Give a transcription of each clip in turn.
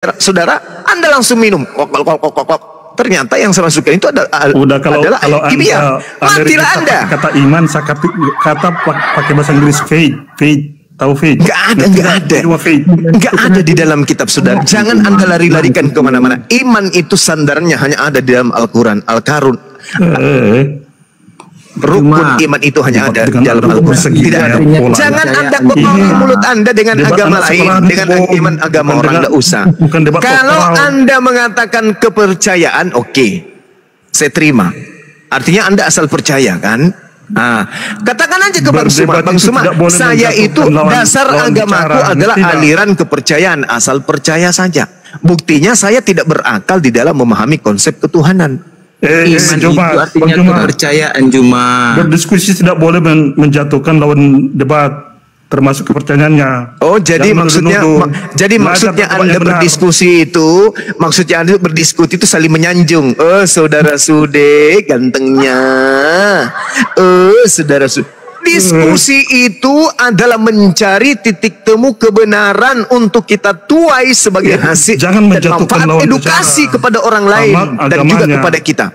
saudara, Anda langsung minum. Kok. Ternyata yang saya masukkan itu adalah kimia. Matilah Anda. Kata iman, kata pakai bahasa Inggris faith. Tahu faith? Nggak ada di dalam kitab, saudara. Jangan Anda lari-larikan kemana-mana. Iman itu sandarnya hanya ada di dalam Al-Quran, Al-Karun. Rukun iman itu hanya ada di dalam Al-Quran. Tidak ada. Jangan Anda kotori mulut Anda dengan agama lain, dengan iman agama orang. Tidak usah. Kalau Anda mengatakan kepercayaan, oke, saya terima. Artinya Anda asal percaya, kan? Katakan aja ke Bang Suma, saya itu dasar agamaku adalah aliran kepercayaan, asal percaya saja. Buktinya saya tidak berakal di dalam memahami konsep ketuhanan. Iman itu artinya kepercayaan, Juma. Berdiskusi tidak boleh menjatuhkan lawan debat, termasuk kepercayaannya. Oh, jadi maksudnya Anda berdiskusi itu, maksudnya Anda berdiskusi itu saling menyanjung. Oh, saudara Sude gantengnya. Oh, saudara Sude. Diskusi itu adalah mencari titik temu kebenaran untuk kita tuai sebagai hasil dan manfaat edukasi kepada orang lain dan juga kepada kita.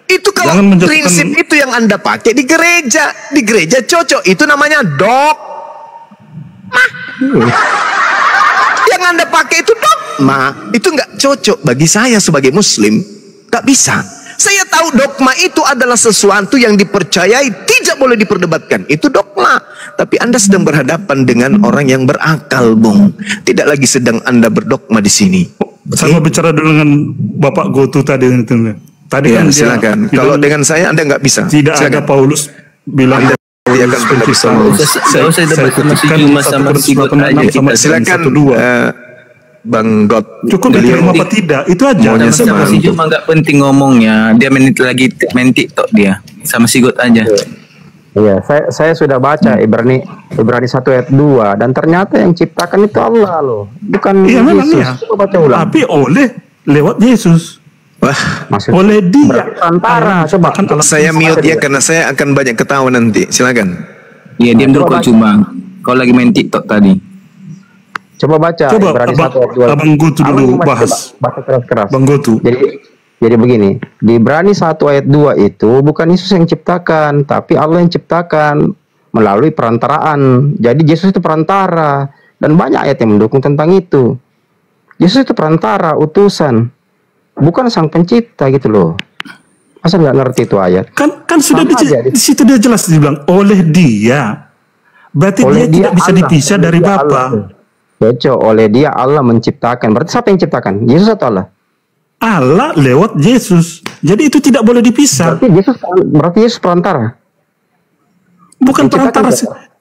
Itu kalau prinsip itu yang Anda pakai di gereja. Di gereja cocok. Itu namanya dogma. Yang Anda pakai itu dogma. Itu nggak cocok bagi saya sebagai Muslim. Nggak bisa. Saya tahu dogma itu adalah sesuatu yang dipercayai, tidak boleh diperdebatkan. Itu dogma. Tapi Anda sedang berhadapan dengan orang yang berakal, Bung. Tidak lagi sedang Anda berdogma di sini. Saya mau bicara dulu dengan Bapak Gotu tadi. Tadi ya, kan silakan. Kalau dengan saya Anda nggak bisa. Tidak ada Paulus bilang dia akan tidak bisa. Silakan. Bang God, cukup beliau apa tidak itu aja. Sama si Juma nggak penting ngomongnya, dia main TikTok dia sama si God aja. Iya, saya sudah baca Ibrani 1 ayat 2 dan ternyata yang ciptakan itu Allah loh, bukan Yesus. Coba baca ulang. Tapi lewat Yesus. Wah, oleh dia antara. Coba saya mute ya karena saya akan banyak ketawa nanti. Silakan. Iya, diam dulu kok Juma. Kau lagi main TikTok tadi. Coba baca Ibrani 1 ayat 2. Abang Gotu dulu bahas. Baca keras-keras. Bang Gotu. Jadi begini, di Ibrani 1 ayat 2 itu bukan Yesus yang ciptakan, tapi Allah yang ciptakan melalui perantaraan. Jadi Yesus itu perantara dan banyak ayat yang mendukung tentang itu. Yesus itu perantara, utusan, bukan sang pencipta gitu loh. Masa nggak ngerti itu ayat? Kan sudah di situ dia jelas dibilang oleh dia. Berarti dia tidak bisa dipisah dari Bapa. Cocok, oleh dia Allah menciptakan. Berarti siapa yang ciptakan? Yesus atau Allah? Allah lewat Yesus. Jadi itu tidak boleh dipisah. Berarti Yesus perantara. Bukan perantara,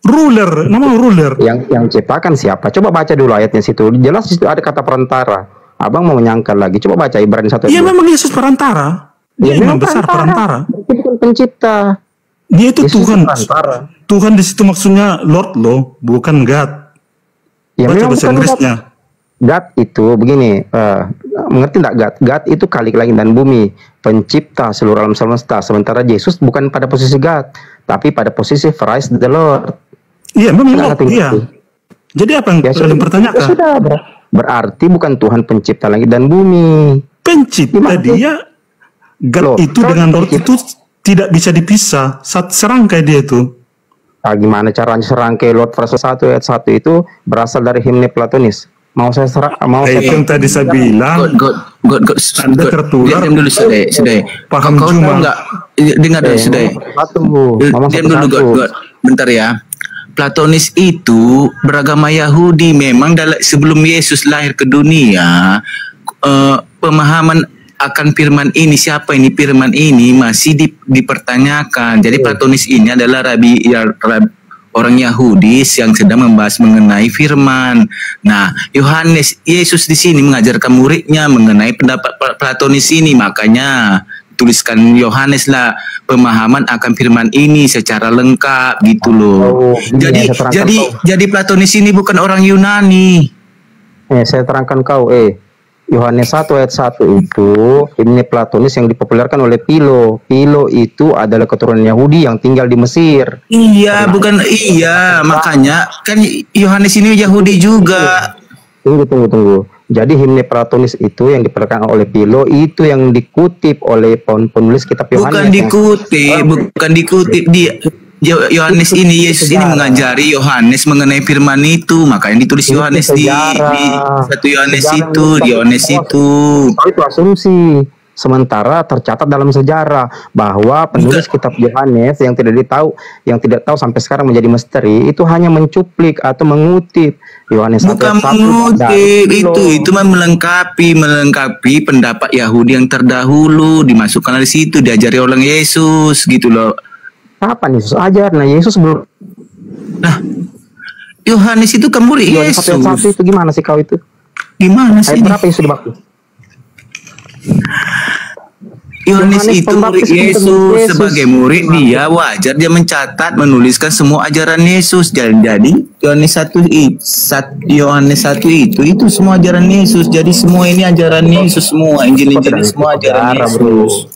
ruler, nama ruler. Yang ciptakan siapa? Coba baca dulu ayatnya situ. Jelas di situ ada kata perantara. Abang mau menyangkal lagi. Coba baca Ibrani 1 ayat 2. Iya, memang Yesus perantara. Dia memang besar perantara. Itu bukan pencipta. Dia itu Yesus Tuhan. Tuhan di situ maksudnya Lord loh, bukan God. Ya, baca bahasa Inggrisnya. God itu begini, mengerti enggak God? God itu Khalik langit dan bumi, pencipta seluruh alam semesta. Sementara Yesus bukan pada posisi God, tapi pada posisi Christ the Lord. Iya, memang Lord. Iya. Jadi apa yang perlu dipertanyakan? Sudah berarti bukan Tuhan pencipta langit dan bumi. Pencipta dia. God itu dengan Lord itu tidak bisa dipisah. Serangkai dia itu. Gimana caranya serangkai Lord verse 1 ayat 1 itu berasal dari himne Platonis. Mau saya yang tadi saya bilang Anda tertular. Diam dulu sudah. Paham cuma enggak dengar dulu sudah. Diam dulu God. Bentar ya. Platonis itu beragama Yahudi. Memang sebelum Yesus lahir ke dunia, pemahaman akan firman ini, siapa ini firman ini masih dipertanyakan. Jadi Platonis ini adalah orang Yahudi yang sedang membahas mengenai firman. Nah, Yesus di sini mengajarkan muridnya mengenai pendapat Platonis ini. Makanya tuliskan Yohanes lah pemahaman akan firman ini secara lengkap gitu loh. Jadi Platonis ini bukan orang Yunani. Saya terangkan kau. Yohanes 1 ayat 1 itu himne Platonis yang dipopulerkan oleh Philo. Philo itu adalah keturunan Yahudi yang tinggal di Mesir. Iya, makanya kan Yohanes ini Yahudi juga. Tunggu. Jadi himne Platonis itu yang diperkenalkan oleh Philo itu yang dikutip oleh penulis kitab Yohanes. Bukan dikutip dia. Yohanes ini, Yesus ini mengajari Yohanes mengenai firman itu, makanya ditulis Yohanes di 1 Yohanes itu, di Yohanes itu. Itu asumsi. Sementara tercatat dalam sejarah bahwa penulis kitab Yohanes yang tidak tahu sampai sekarang menjadi misteri itu hanya mencuplik atau mengutip Yohanes 1. Bukan mengutip itu melengkapi pendapat Yahudi yang terdahulu, dimasukkan di situ, diajari oleh Yesus gitu loh. Kapan Yesus ajar? Nah, Yesus belum. Nah, Yohanes itu kan murid Yesus. Yohanes 1 itu gimana sih kau itu? Gimana sih? Ayat berapa Yesus dibaptis? Yohanes itu murid Yesus. Sebagai murid dia wajar dia mencatat, menuliskan semua ajaran Yesus. Jadi Yohanes 1 itu semua ajaran Yesus. Jadi semua ini ajaran Yesus semua. Injil-injil semua ajaran Yesus.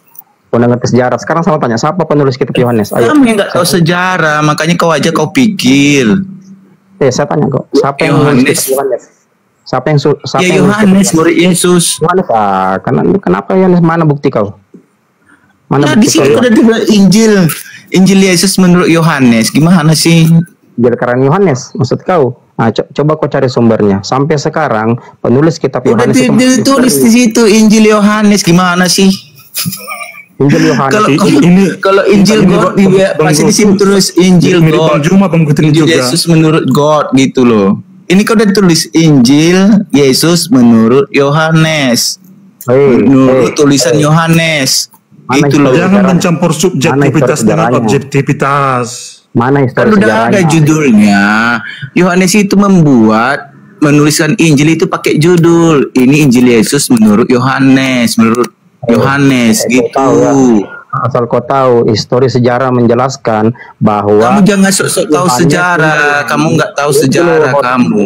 Kau ngerti sejarah. Sekarang sama tanya, siapa penulis kitab Yohanes? Kami nggak tahu sejarah, makanya kau pikir. Saya tanya kok, siapa yang menulis kitab Yohanes? Siapa yang Yohanes murid Yesus. Yohanes, kenapa Yohanes? Mana bukti kau? Mana di sini ada Injil Yesus menurut Yohanes. Gimana sih? Jadi karena Yohanes, maksud kau? Nah, coba kau cari sumbernya. Sampai sekarang penulis kitab Yohanes itu ditulis di situ Injil Yohanes. Gimana sih? Injil Yohanes. Kalau Injil God pasti di sini terus Injil God. Injil Yesus menurut God gitu loh. Ini kau udah tulis Injil Yesus menurut Yohanes. Menurut tulisan Yohanes. Itu loh. Jangan mencampur subjektivitas dengan objektivitas. Mana histori sejarahnya? Udah ada judulnya. Yohanes itu menuliskan Injil itu pakai judul. Ini Injil Yesus menurut Yohanes, gitu. Asal kau tahu, histori sejarah menjelaskan bahwa kamu jangan sok-sok tahu sejarah. Kamu nggak tahu sejarah kamu.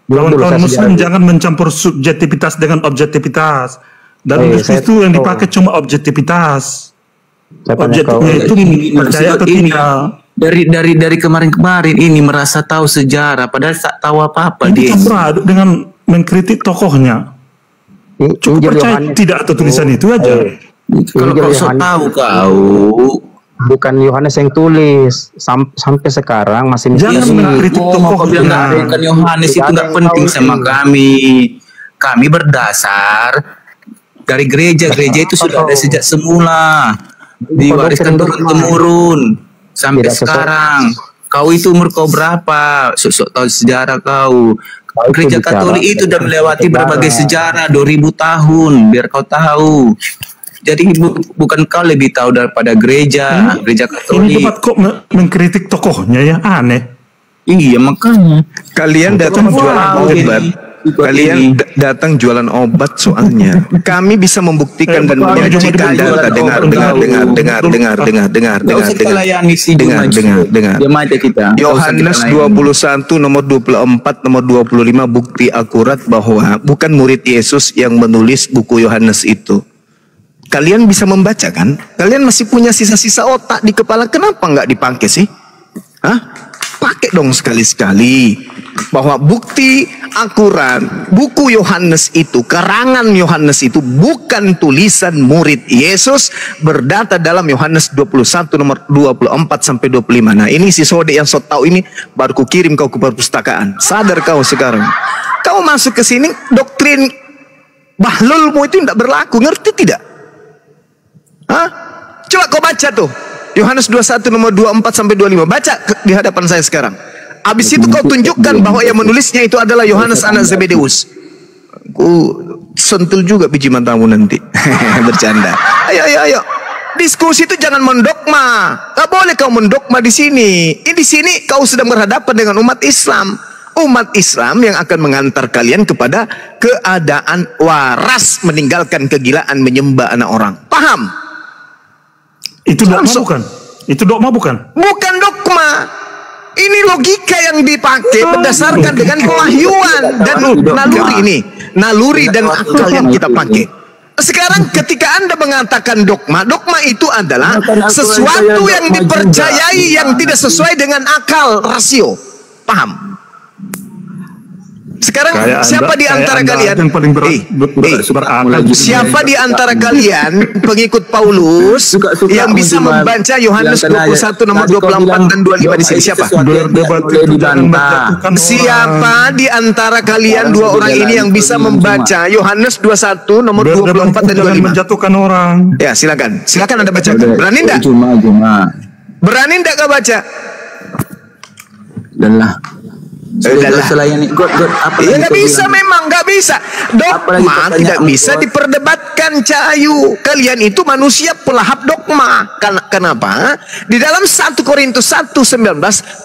Kawan-kawan Muslim jangan mencampur subjektivitas dengan objektivitas. Dalam diskusi itu yang dipakai cuma objektivitas. Objektifnya itu percaya atau tidak. Dari kemarin-kemarin ini merasa tahu sejarah, padahal tak tahu apa-apa. Ini campur aduk dengan mengkritik tokohnya. Cukup percaya tidak atau tulisan itu aja. Kalau kau sok tahu kau. Bukan Yohanes yang tulis sampai sekarang masih jangan mengkritik tokohnya. Bukan Yohanes itu nggak penting sama kami. Kami berdasar dari gereja itu sudah ada sejak semula, diwariskan turun-temurun sampai sekarang. Kau itu umur kau berapa? Sok tahu sejarah kau. Gereja Katolik itu sudah melewati berbagai sejarah 2000 tahun, biar kau tahu. Jadi bukan kau lebih tahu daripada gereja Katolik. Ini tempat kok mengkritik tokohnya ya, aneh. Iya makanya. Kalian datang jualan obat. Kalian datang jualan obat soalnya. Kami bisa membuktikan dan menyajikan data. Dengar. Yohanes 21 nomor 24 nomor 25 bukti akurat bahwa bukan murid Yesus yang menulis buku Yohanes itu. Kalian bisa membaca kan? Kalian masih punya sisa-sisa otak di kepala. Kenapa nggak dipakai sih? Pakai dong sekali-sekali. Bahwa bukti akurat buku Yohanes itu, karangan Yohanes itu bukan tulisan murid Yesus, berdata dalam Yohanes 21 nomor 24 sampai 25. Nah, ini si Sode yang sok tahu ini baru ku kirim kau ke perpustakaan. Sadar kau sekarang. Kau masuk ke sini doktrin bahlulmu itu tidak berlaku, ngerti tidak? Coba kau baca tuh Yohanes 21 nomor 24 sampai 25. Baca di hadapan saya sekarang. Habis itu kau tunjukkan bahwa yang menulisnya itu adalah Yohanes anak Zebedeus. Ku sentul juga biji matamu nanti. Bercanda. Ayo. Diskusi itu jangan mendogma. Gak boleh kau mendogma di sini. Di sini kau sedang berhadapan dengan umat Islam. Umat Islam yang akan mengantar kalian kepada keadaan waras, meninggalkan kegilaan menyembah anak orang. Paham? Itu dogma bukan? Itu dogma bukan? Bukan dogma. Ini logika yang dipakai berdasarkan dengan pewahyuan dan naluri ini. Naluri dan akal yang kita pakai. Sekarang ketika Anda mengatakan dogma itu adalah sesuatu yang dipercayai yang tidak sesuai dengan akal, rasio. Paham? Sekarang siapa di antara kalian? Yang paling siapa di antara kalian pengikut Paulus yang bisa membaca Yohanes 21 nomor 24 dan 25 di sini? Siapa? Siapa di antara kalian dua orang ini yang bisa membaca Yohanes 21 nomor 24 dan 25? Menjatuhkan orang. Ya, silakan. Silakan Anda bacakan. Berani enggak? Berani enggak kau baca? Ya nggak bisa, memang nggak bisa. Dogma tidak bisa diperdebatkan, Cahayu. Kalian itu manusia pelahap dogma. Kenapa? Di dalam 1 Korintus 1:19,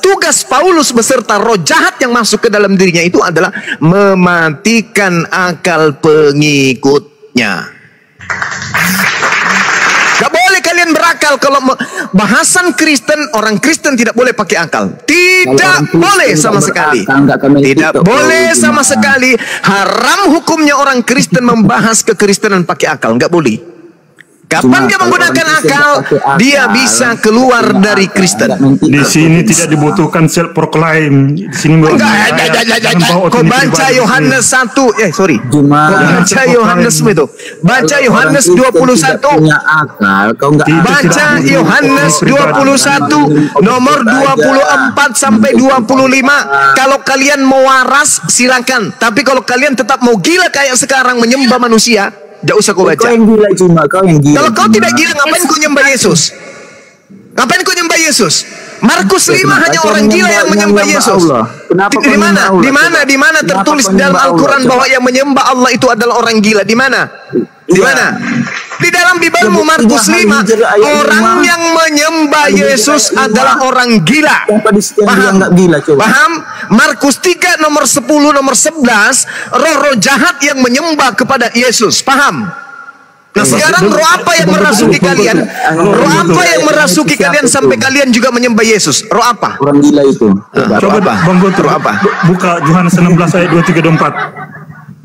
tugas Paulus beserta roh jahat yang masuk ke dalam dirinya itu adalah mematikan akal pengikutnya. Gak boleh kalian berakal. Kalau bahasan Kristen, orang Kristen tidak boleh pakai akal. Tidak boleh sama sekali. Tidak boleh sama sekali. Haram hukumnya orang Kristen membahas kekristenan pakai akal. Gak boleh. Kapan dia menggunakan akal, dia bisa keluar dari Kristen. Di sini tidak dibutuhkan self proclaim. Di sini kau baca Yohanes 1, baca Yohanes itu. Baca Yohanes 21. Baca Yohanes 21 nomor 24 sampai 25. Kalau kalian mau waras silakan, tapi kalau kalian tetap mau gila kayak sekarang menyembah manusia, tidak usah kau baca. Kau yang gila cuma, kau yang gila. Kalau kau tidak gila, ngapain kau nyembah Yesus? Ngapain kau nyembah Yesus? Markus 5 hanya orang gila yang menyembah Yesus. Di mana? Di mana tertulis dalam Al-Quran bahwa yang menyembah Allah itu adalah orang gila? Di mana? Di mana? Di dalam Bibelmu Markus 5, orang yang menyembah Yesus adalah orang gila. Paham? Paham? Markus 3 nomor 10 nomor 11, roh-roh jahat yang menyembah kepada Yesus. Paham? Nah sekarang roh apa yang merasuki kalian? Roh apa yang merasuki kalian sampai kalian juga menyembah Yesus? Roh apa? Orang gila itu. Coba Bang Guntur, roh apa? Buka Yohanes 16 ayat 23-24.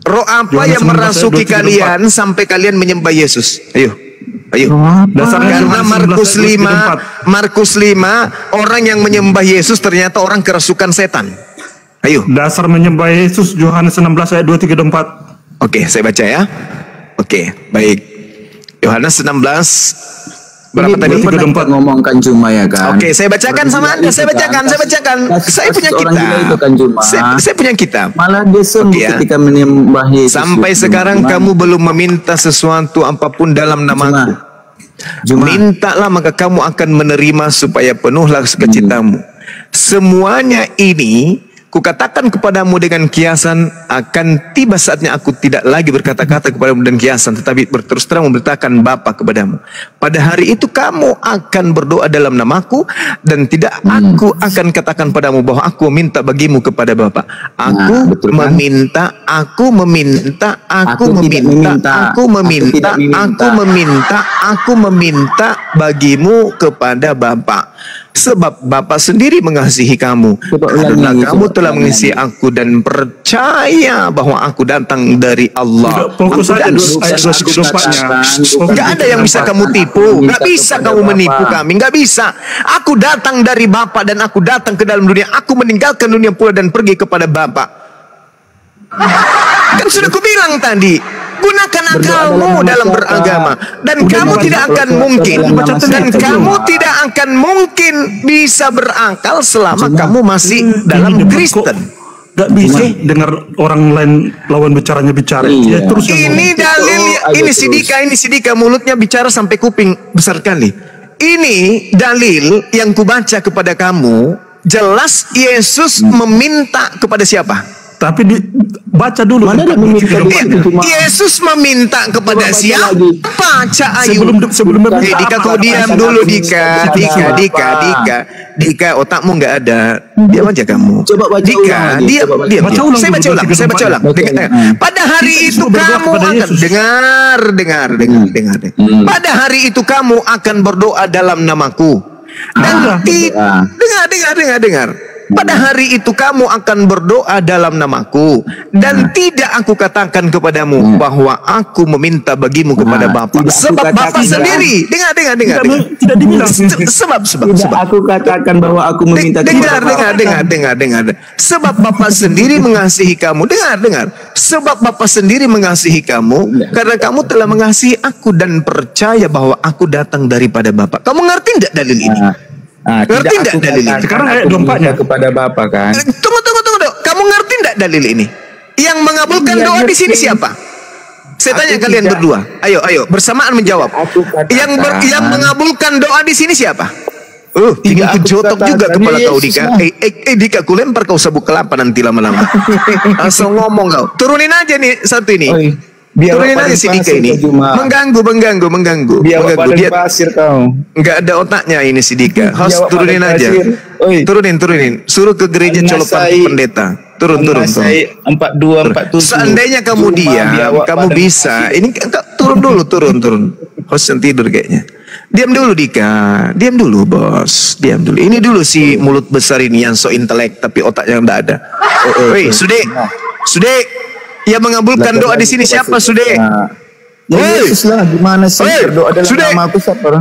Roh apa yang merasuki kalian sampai kalian menyembah Yesus? Ayo. Karena Markus 5 orang yang menyembah Yesus ternyata orang kerasukan setan. Ayo. Dasar menyembah Yesus Yohanes 16 ayat 23-24. Oke, saya baca ya. Oke, baik. Yohanes 16 berapa tadi? 24 ngomongkan cuma ya kan. Oke, saya bacakan sama Anda. Saya bacakan. Saya punya kitab. Kan saya punya kitab. Malah dia sembuh ketika menyembah Yesus. Sampai sekarang kamu belum meminta sesuatu apapun dalam namaku. Mintalah maka kamu akan menerima supaya penuhlah sukacitamu. Semuanya ini kukatakan kepadamu dengan kiasan, akan tiba saatnya aku tidak lagi berkata-kata kepadamu dan kiasan, tetapi berterus terang memberitakan Bapa kepadamu. Pada hari itu kamu akan berdoa dalam namaku, dan tidak aku akan katakan padamu bahwa aku meminta bagimu kepada Bapa. Aku meminta bagimu kepada Bapa. Sebab Bapa sendiri mengasihi kamu, karena kamu telah mengasihi aku dan percaya bahwa aku datang dari Allah. Fokus saja Gak ada yang bisa kamu tipu. Gak bisa kamu menipu kami. Gak bisa. Aku datang dari Bapa dan aku datang ke dalam dunia. Aku meninggalkan dunia pula dan pergi kepada Bapa. Kan sudah kubilang tadi, gunakan akalmu dalam beragama, dan kamu tidak akan mungkin bisa berakal selama kamu masih dalam Kristen. Gak bisa dengar orang lain lawan bicara. Iya. Terus ini dalil, ini sidika mulutnya bicara sampai kuping besar kali. Ini dalil yang kubaca kepada kamu, jelas Yesus meminta kepada siapa? Tapi baca dulu. Yesus meminta kepada siapa? Cahayu. Sebelum Dika, kau diam dulu, Dika. Dika, otakmu nggak ada. Diam aja kamu. Dika, diam. Saya baca ulang. Pada hari itu kamu akan dengar. Pada hari itu kamu akan berdoa dalam namaku. Dan dengar. pada hari itu kamu akan berdoa dalam namaku, dan tidak aku katakan kepadamu bahwa aku meminta bagimu kepada Bapa. Sebab Bapa sendiri, dengar. Tidak dibilang. Sebab. Aku katakan bahwa aku meminta kepada Bapa. Dengar. Sebab Bapa sendiri mengasihi kamu. Dengar. Sebab Bapa sendiri mengasihi kamu karena kamu telah mengasihi aku dan percaya bahwa aku datang daripada Bapa. Kamu ngerti tidak dalil ini? Ngerti tidak dalil ini? Sekarang ayat 24-nya kepada Bapa kan. Tunggu. Kamu ngerti tidak dalil ini? Yang mengabulkan doa di sini siapa? Saya tanya kalian berdua. Ayo bersamaan menjawab. Yang mengabulkan doa di sini siapa? Tinggal kejotok juga kepala kau, Dika. Dika, ku lempar kau sabuk kelapa nanti lama-lama. Langsung ngomong kau. Turunin aja nih satu ini. Turunin aja si Dika ini. Mengganggu. Dia pasir kau. Enggak ada otaknya ini si Dika. Host, turunin aja. Turunin. Suruh ke gereja colopan pendeta. Turun. 4247. Seandainya kamu diam, kamu bisa. Ini turun dulu. Host yang tidur kayaknya. Diam dulu Dika. Diam dulu bos. Diam dulu. Ini dulu si mulut besar ini yang so intelek tapi otaknya enggak ada. Sude. Yang mengabulkan doa di sini siapa, Sude? Yesus lah, gimana sih berdoa dalam nama aku siapa?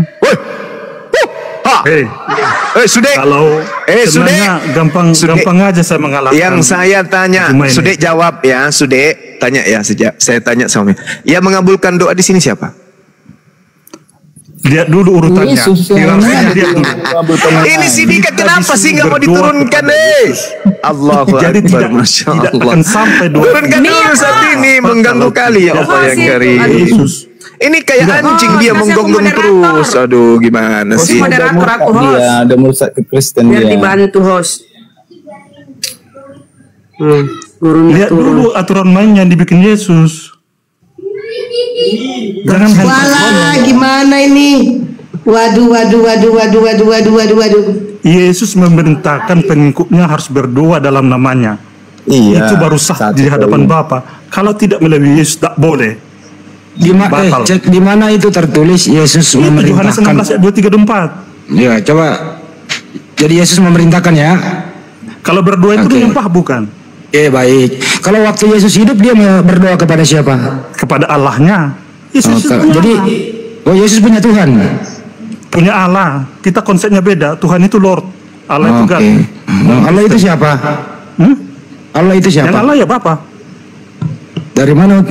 Sude. Kalau sebenarnya gampang aja saya mengalahkan. Yang saya tanya, Sude jawab ya, Sude tanya ya sejak saya tanya sama. Yang mengabulkan doa di sini siapa? Lihat dulu urutannya. Ini si Dika kenapa sih nggak mau diturunkan Allahu Akbar. Jadi tidak akan sampai turunkan dulu saat ini, mengganggu kali ya Allah yang karim. Ini kayak anjing dia menggonggong terus. Aduh gimana sih? Moderator aku host. Dia udah merusak ke Kristen dia. Biar dibantu host. Lihat dulu aturan main yang dibikin Yesus. Jangan gimana ini? Waduh. Yesus memerintahkan pengikutnya harus berdoa dalam namanya. Iya. Itu baru sah di hadapan Bapa. Kalau tidak melalui Yesus tak boleh. Cek di mana itu tertulis Yesus memerintahkan? Yohanes 16 ayat 2, 3, 4. Ya, coba. Jadi Yesus memerintahkan ya. Kalau berdoa itu menyembah bukan? Baik. Kalau waktu Yesus hidup dia berdoa kepada siapa? Kepada Allahnya. Yesus jadi Yesus punya Tuhan. Punya Allah. Kita konsepnya beda. Tuhan itu Lord. Allah itu God. Allah itu siapa? Allah itu siapa? Yang Allah ya Bapa. Dari mana?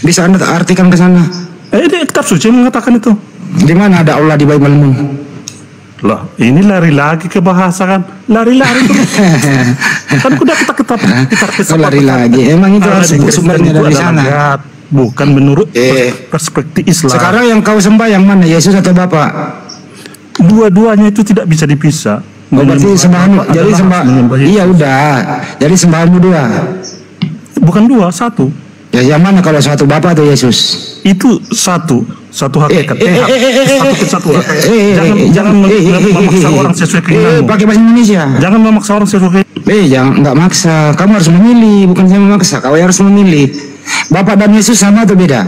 Bisa Anda artikan ke sana? Kitab suci mengatakan itu. Di mana ada Allah di Bible-mu? Loh, ini lari lagi ke bahasa kan? Lari terus. Kan udah kita lari lagi. Emang itu harus sumbernya dari sana. Bukan menurut perspektif Islam. Sekarang yang kau sembah yang mana? Yesus atau Bapa? Dua-duanya itu tidak bisa dipisah. Berarti sembahmu. Jadi iya udah. Jadi sembahmu dua. Bukan dua, satu. Ya yang mana kalau satu Bapa atau Yesus? Itu satu hakikat. Satu kesatuan. Jangan memaksa orang sesuai keinginanmu. Pakai bahasa Indonesia. Jangan memaksa orang sesuai keinginanmu. Jangan, nggak maksa. Kamu harus memilih, bukan saya memaksa. Kau harus memilih. Bapak dan Yesus sama atau beda?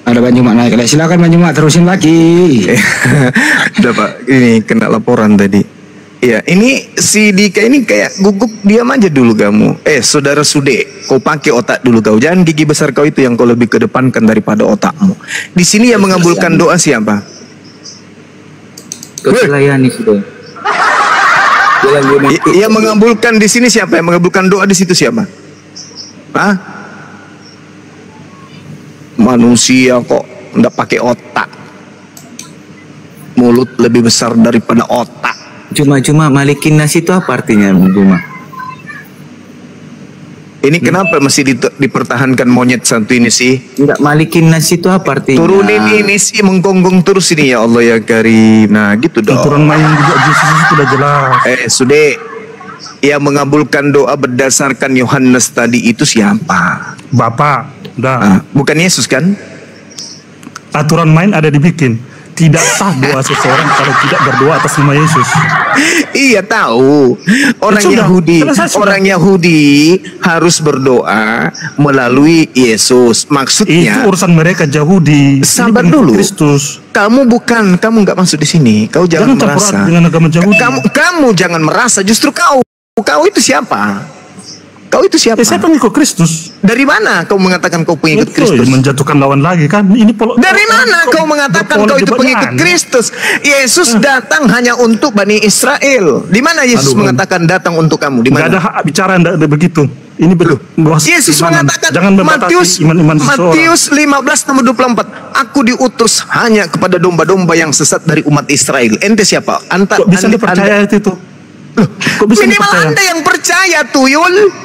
Ada Banjumak naik. Silakan Banjumak terusin lagi. Udah Pak, ini kena laporan tadi. Iya, ini si Dika ini kayak gugup, diam aja dulu kamu. Saudara Sude, kau pakai otak dulu kau. Jangan gigi besar kau itu yang kau lebih kedepankan daripada otakmu. Di sini yang mengabulkan doa siapa? Kau layani sudah. Yang mengabulkan di sini siapa? Yang mengabulkan doa di situ siapa? Manusia kok nggak pakai otak. Mulut lebih besar daripada otak. Cuma malikin nasi itu apa artinya cuma? Ini kenapa masih dipertahankan monyet satu ini sih? Enggak, malikin nasi itu apa artinya? Turunin ini sih menggonggong terus ini ya Allah ya karim. Nah gitu dong. Aturan main juga Yesus itu sudah jelas. Sudah. Yang mengabulkan doa berdasarkan Yohanes tadi itu siapa? Bapa. Bukan Yesus kan? Aturan main ada dibikin. tidak sah doa seseorang kalau tidak berdoa atas nama Yesus. Iya tahu. Orang Yahudi harus berdoa melalui Yesus. Maksudnya itu urusan mereka Yahudi. Sabar dulu. Kristus. Kamu nggak masuk di sini. Kau jangan merasa. Dengan agama Yahudi. Kamu jangan merasa. Justru kau itu siapa? Kau itu siapa? Saya pengikut Kristus. Dari mana kau mengatakan kau pengikut Kristus? Menjatuhkan lawan lagi kan? Dari mana kau mengatakan kau itu pengikut Kristus? Yesus datang hanya untuk Bani Israel. Di mana Yesus mengatakan datang untuk kamu? Di mana? Gak ada hak bicara begitu. Ini Yesus mengatakan Matius 15:24, aku diutus hanya kepada domba-domba yang sesat dari umat Israel. Ente siapa? Kok bisa dipercaya itu? Minimal Anda yang percaya, Tuyul.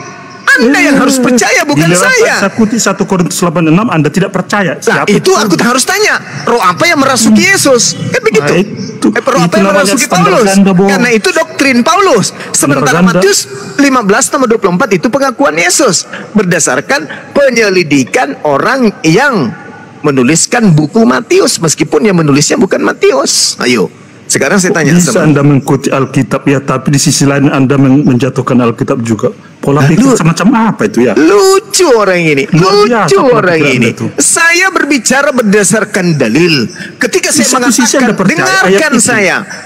Anda yang harus percaya, bukan saya. Sakuti 1 Korintus 8:6, Anda tidak percaya. Nah, itu aku harus tanya. Roh apa yang merasuki Yesus? Kan begitu. Roh apa yang merasuki Paulus? Karena itu doktrin Paulus. Sementara Matius 15:24 itu pengakuan Yesus berdasarkan penyelidikan orang yang menuliskan buku Matius, meskipun yang menulisnya bukan Matius. Ayo. Sekarang saya tanya bisa Anda mengikuti Alkitab ya, tapi di sisi lain Anda menjatuhkan Alkitab juga. Pola pikir semacam apa itu ya? Lucu orang ini. Lucu orang ini. Saya berbicara berdasarkan dalil. Ketika saya mengatakan,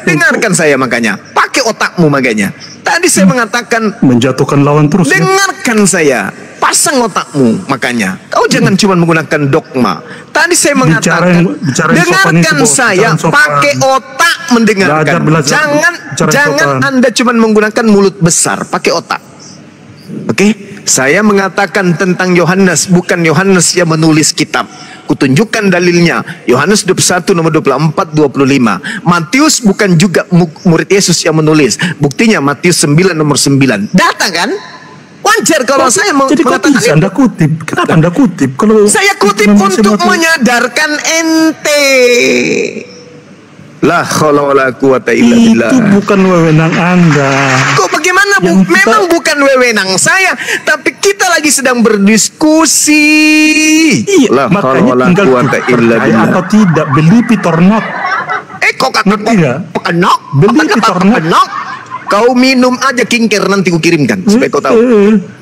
dengarkan saya makanya. Pakai otakmu makanya. Tadi saya mengatakan menjatuhkan lawan terus. Dengarkan saya. Pasang otakmu makanya. Kau jangan cuma menggunakan dogma. Tadi saya mengatakan dengarkan saya, pakai otak mendengarkan. Jangan Anda cuma menggunakan mulut besar, pakai otak. Oke? Saya mengatakan tentang Yohanes, bukan Yohanes yang menulis kitab. Kutunjukkan dalilnya. Yohanes 21 nomor 24 25. Matius bukan juga murid Yesus yang menulis. Buktinya Matius 9 nomor 9. Data kan? Wajar kalau saya mengatakan itu. Anda kutip. Kenapa Anda kutip? Kalau saya kutip untuk menyadarkan ente. La haula wala quwata illa billah. Itu bukan wewenang Anda. Kok bagaimana memang bukan wewenang saya, tapi kita lagi sedang berdiskusi. Iya, makanya tinggal percaya atau tidak, believe it or not. Kok penok? Believe it or not. Kau minum aja kingker, nanti ku kirimkan supaya kau tahu.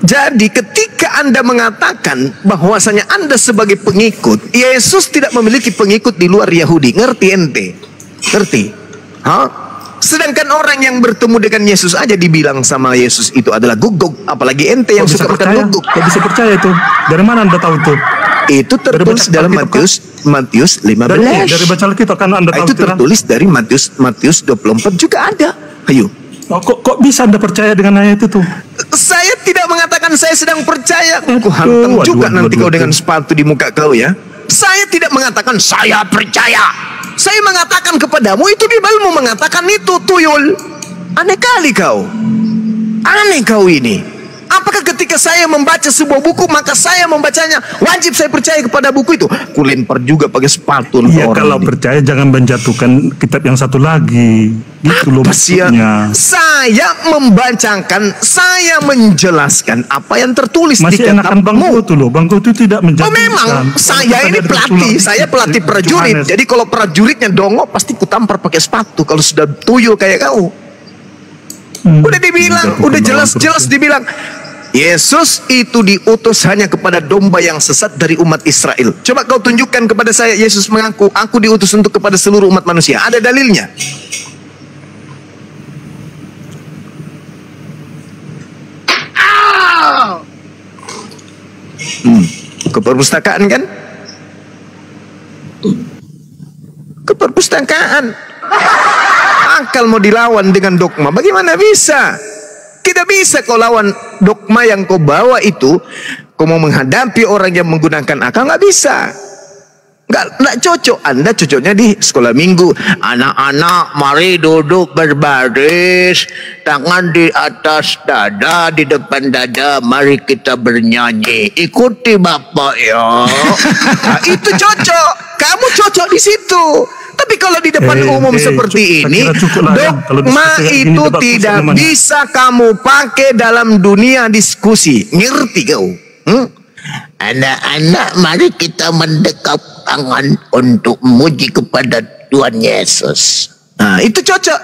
Jadi ketika Anda mengatakan bahwasanya Anda sebagai pengikut, Yesus tidak memiliki pengikut di luar Yahudi. Ngerti ente? Ngerti? Sedangkan orang yang bertemu dengan Yesus aja dibilang sama Yesus itu adalah guguk. Apalagi ente yang suka makan guguk. Kok bisa percaya itu? Dari mana Anda tahu itu? Itu tertulis dalam Matius 15. Dari baca Alkitab kan Anda tahu. Itu tertulis dari Matius 24 juga ada. Ayo. Kok bisa Anda percaya dengan ayat itu? Saya tidak mengatakan saya sedang percaya. Ku hantam juga nanti kau dengan sepatu di muka kau ya. Saya tidak mengatakan saya percaya. Saya mengatakan kepadamu itu Bibelmu mengatakan itu, Tuyul. Aneh kali kau. Aneh kau ini. Apakah ketika saya membaca sebuah buku maka saya membacanya wajib saya percaya kepada buku itu? Kulempar juga pakai sepatu. Iya, kalau percaya jangan menjatuhkan kitab yang satu lagi. Gitu loh maksudnya. Saya membacakan, saya menjelaskan apa yang tertulis di kitabmu. Masih enakan Bang Gotu loh. Bang Gotu tidak menjatuhkan. Memang saya ini pelatih, saya pelatih prajurit. Jadi kalau prajuritnya dongok pasti kutampar pakai sepatu kalau sudah tuyul kayak kau. Udah dibilang, udah jelas-jelas dibilang Yesus itu diutus hanya kepada domba yang sesat dari umat Israel. Coba kau tunjukkan kepada saya Yesus mengaku, aku diutus untuk kepada seluruh umat manusia. Ada dalilnya? Ke perpustakaan kan? Ke perpustakaan. Akal mau dilawan dengan dogma, bagaimana bisa? Tidak bisa kau lawan dogma yang kau bawa itu. Kau mau menghadapi orang yang menggunakan akal, nggak bisa. Nggak cocok. Anda cocoknya di sekolah minggu. Anak-anak mari duduk berbaris, tangan di atas dada, di depan dada, mari kita bernyanyi. Ikuti Bapak ya. Nah, itu cocok. Kamu cocok di situ. Tapi kalau di depan umum seperti ini, dogma itu tidak bisa kamu pakai dalam dunia diskusi. Ngerti kau? Anak-anak, mari kita mendekap tangan untuk memuji kepada Tuhan Yesus. Nah, itu cocok.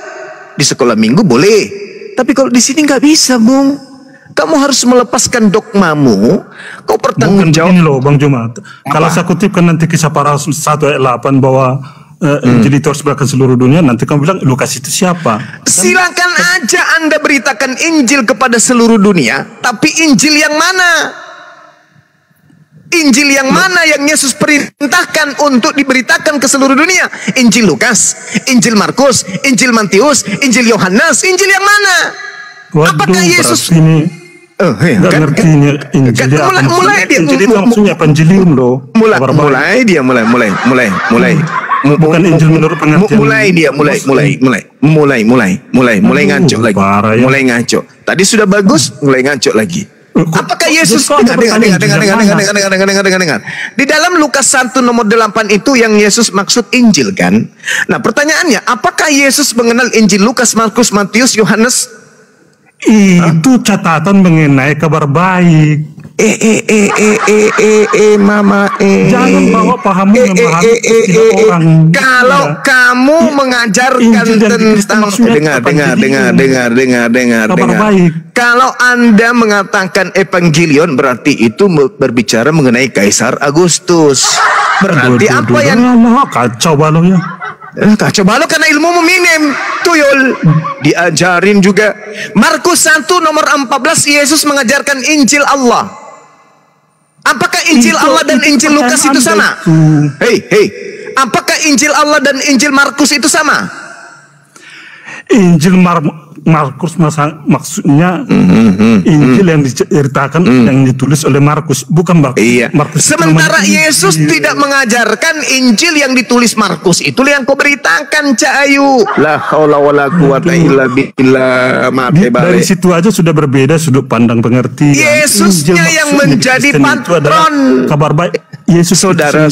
Di sekolah minggu boleh. Tapi kalau di sini nggak bisa, Bung. Kamu harus melepaskan dogmamu. Kau bertanggung jawab. Ini loh, Bang Jumat. Kalau saya kutipkan nanti kisah para rasul 1 ayat 8 bahwa Injil itu harus beritakan seluruh dunia, nanti kamu bilang Lukas itu siapa? Silakan aja Anda beritakan Injil kepada seluruh dunia, tapi Injil yang mana? Injil yang mana yang Yesus perintahkan untuk diberitakan ke seluruh dunia? Injil Lukas, Injil Markus, Injil Matius, Injil Yohanes, Injil yang mana? Waduh, apakah Yesus ini nggak ngerti ini Injil apa? Mulai dia Injil itu maksudnya Evangelium loh. Mulai dia bukan Injil menurut pengertian. Mulai ngaco lagi. Mulai ngaco. Tadi sudah bagus, mulai ngaco lagi. Apakah Yesus dengar. Di dalam Lukas 1 nomor 8 itu yang Yesus maksud Injil kan? Nah, pertanyaannya, apakah Yesus mengenal Injil Lukas, Markus, Matius, Yohanes? Itu catatan mengenai kabar baik. Mama. Jangan bawa pahammu memahami orang. Kalau kamu mengajarkan tentang dengar. Kalau Anda mengatakan evangelion berarti itu berbicara mengenai Kaisar Agustus. Berarti apa yang kacau baloknya? Kacau balau karena ilmu minim. Tuyul. Diajarin juga. Markus 1 nomor 14 Yesus mengajarkan Injil Allah. Apakah Injil Allah dan Injil Lukas itu sama? Hei. Apakah Injil Allah dan Injil Markus itu sama? Injil Markus maksudnya Injil yang diceritakan yang ditulis oleh Markus, bukan Markus. Iya. Sementara Yesus tidak mengajarkan Injil yang ditulis Markus. Itulah yang kau beritakan, Cak Ayu. La haula wala quwata illa billah. Dari situ aja sudah berbeda sudut pandang pengertian. Yesusnya yang menjadi patron kabar baik. Yesus, saudara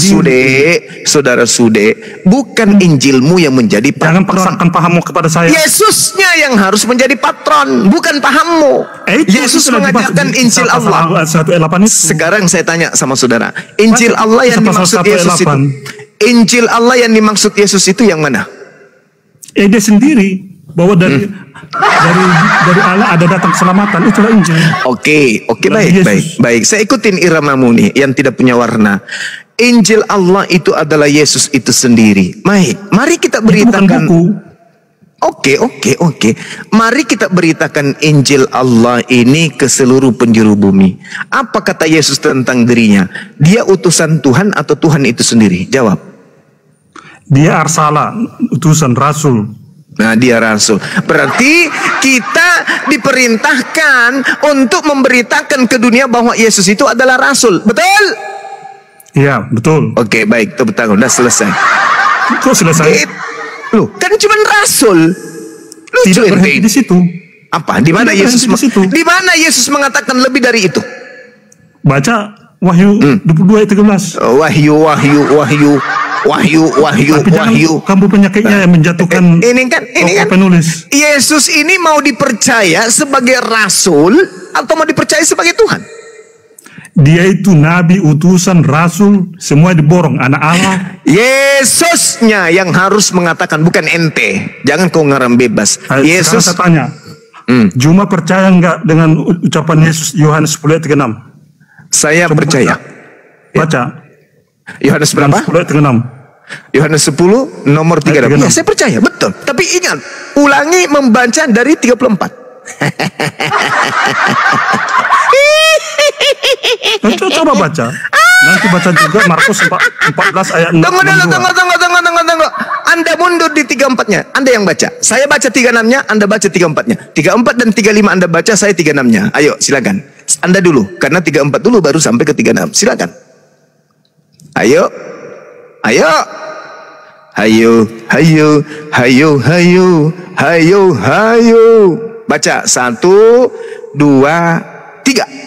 Sude, bukan Injilmu yang menjadi patron. Jangan paksakan pahammu kepada saya. Yesusnya yang harus menjadi patron, bukan pahammu. Yesus mengajarkan Injil Allah. Sekarang saya tanya sama saudara, Injil Allah yang dimaksud Yesus itu, Injil Allah yang dimaksud Yesus itu yang mana? Dia sendiri bahwa dari Allah ada datang keselamatan, itulah Injil. Oke, baik. Saya ikutin iramamu nih yang tidak punya warna. Injil Allah itu adalah Yesus itu sendiri. Mari kita beritakan. Oke. Mari kita beritakan Injil Allah ini ke seluruh penjuru bumi. Apa kata Yesus tentang dirinya? Dia utusan Tuhan atau Tuhan itu sendiri? Jawab. Dia arsala, utusan rasul. Nah, dia rasul. Berarti kita diperintahkan untuk memberitakan ke dunia bahwa Yesus itu adalah rasul. Betul? Iya, betul. Oke, baik. Tepuk tangan. Udah selesai. Kok selesai? Loh, kan cuma rasul. Lucu. Tidak berhenti di situ. Apa? Di mana Yesus? Di mana Yesus mengatakan lebih dari itu? Baca Wahyu 22 ayat 13. Wahyu. Kamu penyakitnya yang menjatuhkan ini kan penulis. Yesus ini mau dipercaya sebagai rasul atau mau dipercaya sebagai Tuhan? Dia itu nabi, utusan, rasul, semua diborong, anak Allah. Yesusnya yang harus mengatakan, bukan ente. Jangan kau ngaram bebas. Yesus. Saya tanya, Juma percaya enggak dengan ucapan Yesus Yohanes 10 ayat 36? Saya percaya. Baca. Yohanes berapa? 10 ayat 36. Yohanes 10 nomor 36. Ya, saya percaya, betul. Tapi ingat, ulangi membaca dari 34. Coba baca. Nanti baca juga Markus 14 ayat 6. Tunggu. Anda mundur di 34-nya. Anda yang baca. Saya baca 36-nya, Anda baca 34-nya. 34 dan 35 Anda baca, saya 36-nya. Ayo, silakan. Anda dulu, karena 34 dulu baru sampai ke 36. Silakan. Ayo. Baca 1, 2, 3.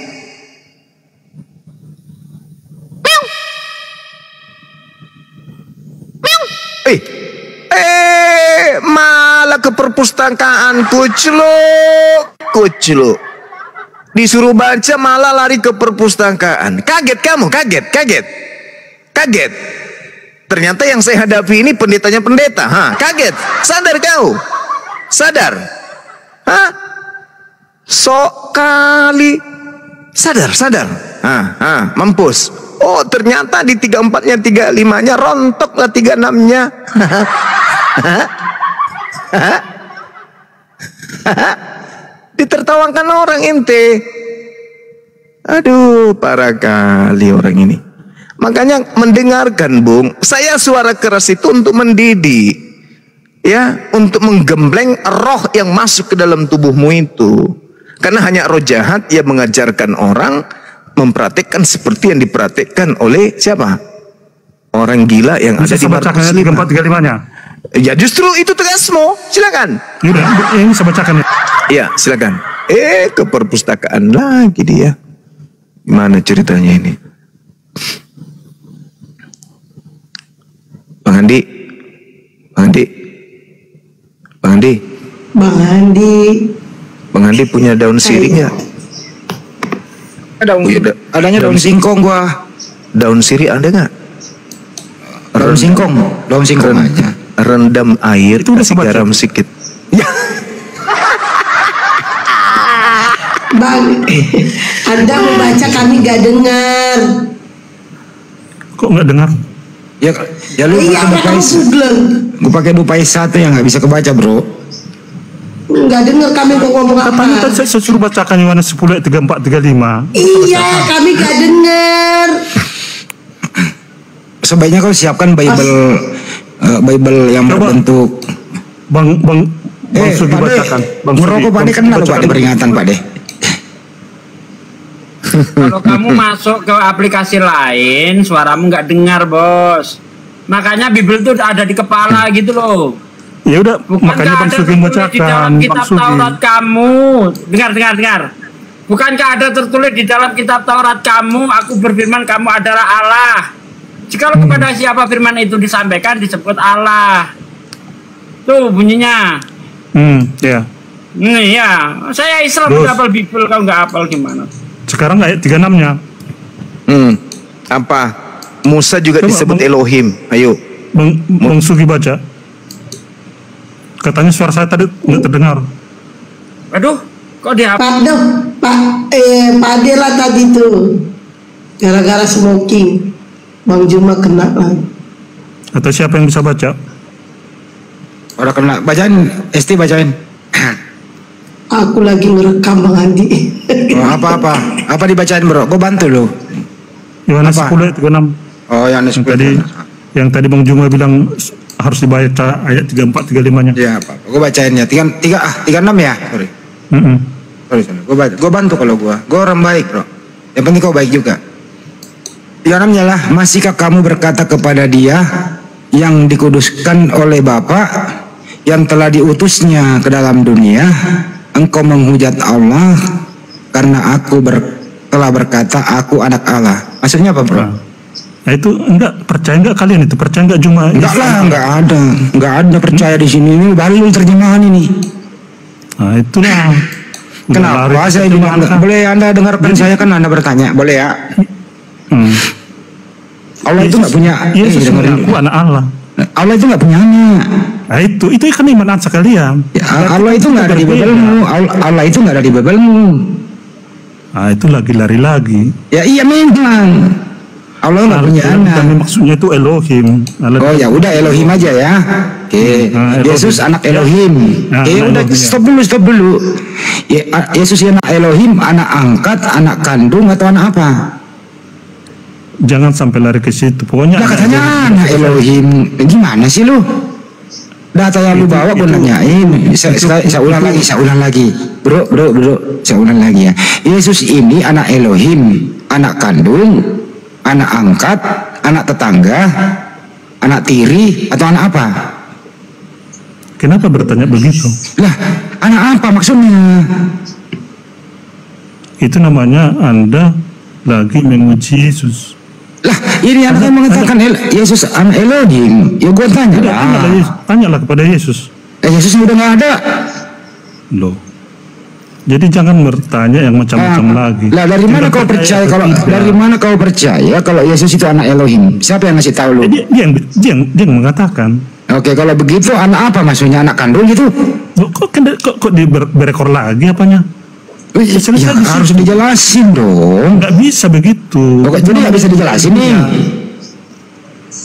Malah ke perpustakaan kucluk. Disuruh baca malah lari ke perpustakaan. Kaget kamu, kaget. Ternyata yang saya hadapi ini pendetanya pendeta. Kaget. Sadar kau? Sadar? Sok kali. Sadar. Mampus. Oh, ternyata di 34-nya, 35-nya rontok lah 36-nya. Ditertawakan orang ente. Aduh, parah kali orang ini. Makanya mendengarkan, Bung, saya suara keras itu untuk mendidik, ya, untuk menggembleng roh yang masuk ke dalam tubuhmu itu. Karena hanya roh jahat yang mengajarkan orang mempraktikkan seperti yang dipraktikkan oleh siapa? Orang gila yang ada di Markus 4:35-nya. Ya justru itu tugasmu. Silakan. Ini saya bacakan ya. Iya, silakan. Ke perpustakaan lagi dia. Gimana ceritanya ini? Bang Andi. Bang Andi punya daun sirih nggak? Adanya daun singkong gua. Daun sirih ada nggak? Daun singkong aja. Rendam air, kasih garam sedikit. Bang, Anda membaca kami gak dengar. Kok nggak dengar? Ya lu gue pakai dupai satu yang nggak bisa kebaca, bro. Nggak dengar kami kok ngomong apa. Katanya tadi saya suruh bacakan Yohanes 10:34-35. Iya, kami gak dengar. Sebaiknya kau siapkan Bible yang berbentuk. Bang Sugi bacakan. Merokok Pak De kenal Pak De, peringatan Pak De. Kalau kamu masuk ke aplikasi lain, suaramu nggak dengar, bos. Makanya Bible itu ada di kepala gitu loh. Ya udah, makanya Bang Sugi bacakan. Di dalam kitab Taurat kamu, dengar. Bukankah ada tertulis di dalam kitab Taurat kamu, aku berfirman kamu adalah Allah. Jikalau kepada siapa firman itu disampaikan disebut Allah. Tuh bunyinya. Ya. Ya, saya Islam udah hafal Bible, kau nggak hafal gimana? Sekarang ayat 36-nya. Apa? Musa juga coba, disebut Elohim. Ayo. Bang Sugi baca. Katanya suara saya tadi nggak terdengar. Aduh, kok dihapus? Pak De lah tadi tuh. Gara-gara smoking. Bang Juma kena lagi. Atau siapa yang bisa baca? Orang kena. Bacain, Esti bacain. Aku lagi ngerekam Bang Andi. Apa dibacain, bro? Gue bantu lo. Yohanes 10:36. Oh, Yohanes 10. Yang tadi Bang Juma bilang harus dibaca ayat 34-35-nya. Ya, apa? Gue bacainnya 36 ya. Sorry. Sorry. Gue bantu kalau gue orang baik, bro. Yang penting kau baik juga. 36-nya lah. Masihkah kamu berkata kepada Dia yang dikuduskan oleh Bapa, yang telah diutusnya ke dalam dunia, engkau menghujat Allah karena aku telah berkata aku anak Allah. Maksudnya apa, bro? Nah itu percaya enggak kalian itu? Percaya enggak cuma? Enggak lah, enggak ada percaya di sini. Ini baru terjemahan ini. Nah itulah. Kenapa saya bilang boleh Anda dengarkan saya kan Anda bertanya, boleh ya? Allah itu nggak punya. Yesus mengaku anak Allah. Allah itu nggak punya anak. Nah itu kan iman sekalian. Ya, Allah itu nggak ada di Bibelmu. Allah itu nggak ada di Bibelmu. Nah itu lagi. Ya iya memang. Allah nggak punya anak. Kami maksudnya itu Elohim. Oh ya udah Elohim aja ya. Oke. Yesus anak Elohim. Udah stop dulu. Yesus anak Elohim, anak angkat, anak kandung atau anak apa? Jangan sampai lari ke situ. Pokoknya katanya anak Elohim. Gimana sih lu? Data yang lu bawa gue nanyain. Saya ulang lagi. Bro. Saya ulang lagi ya. Yesus ini anak Elohim, anak kandung, anak angkat, anak tetangga, anak tiri, atau anak apa? Kenapa bertanya begitu? Lah, anak apa maksudnya? Itu namanya Anda lagi memuji Yesus. Lah, ini Anda mengatakan Yesus anak Elohim. Ya gue tanya lah. Tanyalah kepada Yesus. Yesus udah nggak ada. Loh. Jadi jangan bertanya yang macam-macam lagi. Lah dari mana kau percaya kalau Yesus itu anak Elohim? Siapa yang ngasih tahu lu? Dia yang mengatakan. Oke, kalau begitu anak apa maksudnya, anak kandung gitu? Kok berekor lagi apanya? Ya, harus dijelasin dong. Nggak bisa begitu. Oke, jadi nggak bisa dijelasin nih.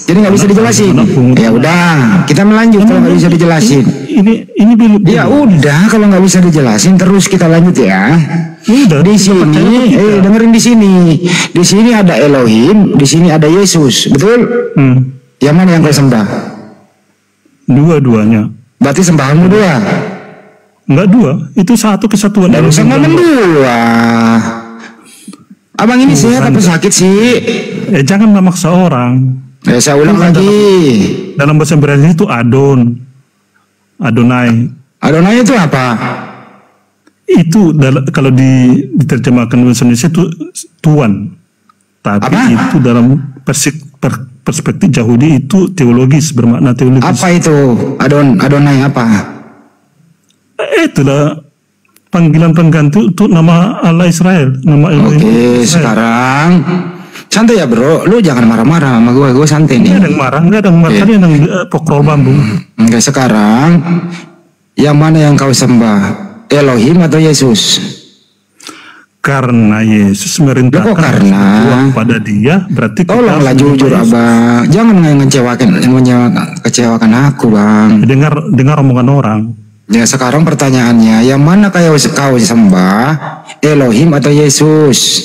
Jadi nggak bisa dijelasin. Ya udah, kita melanjut kalau nggak bisa dijelasin. Ini belum. Ya udah, kalau nggak bisa dijelasin terus kita lanjut ya. Udah, di sini, dengerin di sini. Di sini ada Elohim, di sini ada Yesus, betul? Yang mana yang kau sembah? Dua-duanya. Berarti sembahanmu dua? Enggak dua, itu satu kesatuan. Dan bisa ngomong dua. Abang ini sehat apa sakit sih? Jangan memaksa orang. Saya ulang lagi. Dalam bahasa Ibrani itu Adonai. Adonai itu apa? Itu kalau diterjemahkan bahasa Indonesia itu Tuhan. Tapi apa? Itu dalam perspektif Yahudi itu teologis, bermakna teologis. Apa itu? Adonai apa? Itulah panggilan pengganti untuk nama Allah Israel, nama Elohim. Oke, sekarang santai ya bro, lu jangan marah-marah sama gue santai nih. Nggak ada yang marah, tadi yang pokrol bambu. Oke, sekarang yang mana yang kau sembah, Elohim atau Yesus? Karena Yesus merintahkan pada dia, berarti tolonglah jujur abang, jangan mengecewakan aku bang. Dengar omongan orang. Ya sekarang pertanyaannya, yang mana kau sembah, Elohim atau Yesus?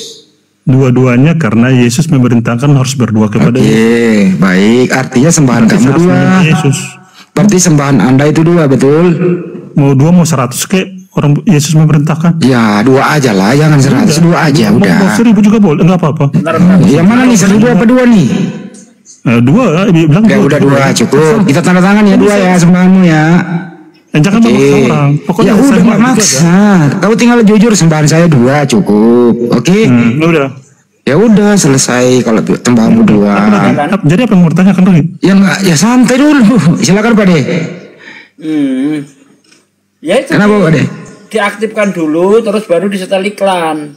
Dua-duanya, karena Yesus memerintahkan harus berdoa kepada Yesus. Baik, artinya sembahan kamu dua. Yesus. Berarti sembahan Anda itu dua, betul? Mau 2 mau 100 orang Yesus memerintahkan. Ya 2 aja lah, jangan 100, 2 aja udah. Mau 1000 juga boleh, enggak apa-apa. Yang mana nih, 1000 apa 2 nih? 2, bilang ya udah 2 cukup. Kita tanda tangan ya 2 ya sembahanmu ya. Jangan memaksa orang. Pokoknya ya udah nggak maksa. Kau tinggal jujur, sembahan saya 2 cukup. Oke. Udah. Ya udah selesai kalau sembahanmu 2. Jadi apa yang mau bertanyakan lagi? Ya santai dulu. Silakan Pak De. Ya itu. Kenapa Pak De? Diaktifkan dulu, terus baru disetel iklan.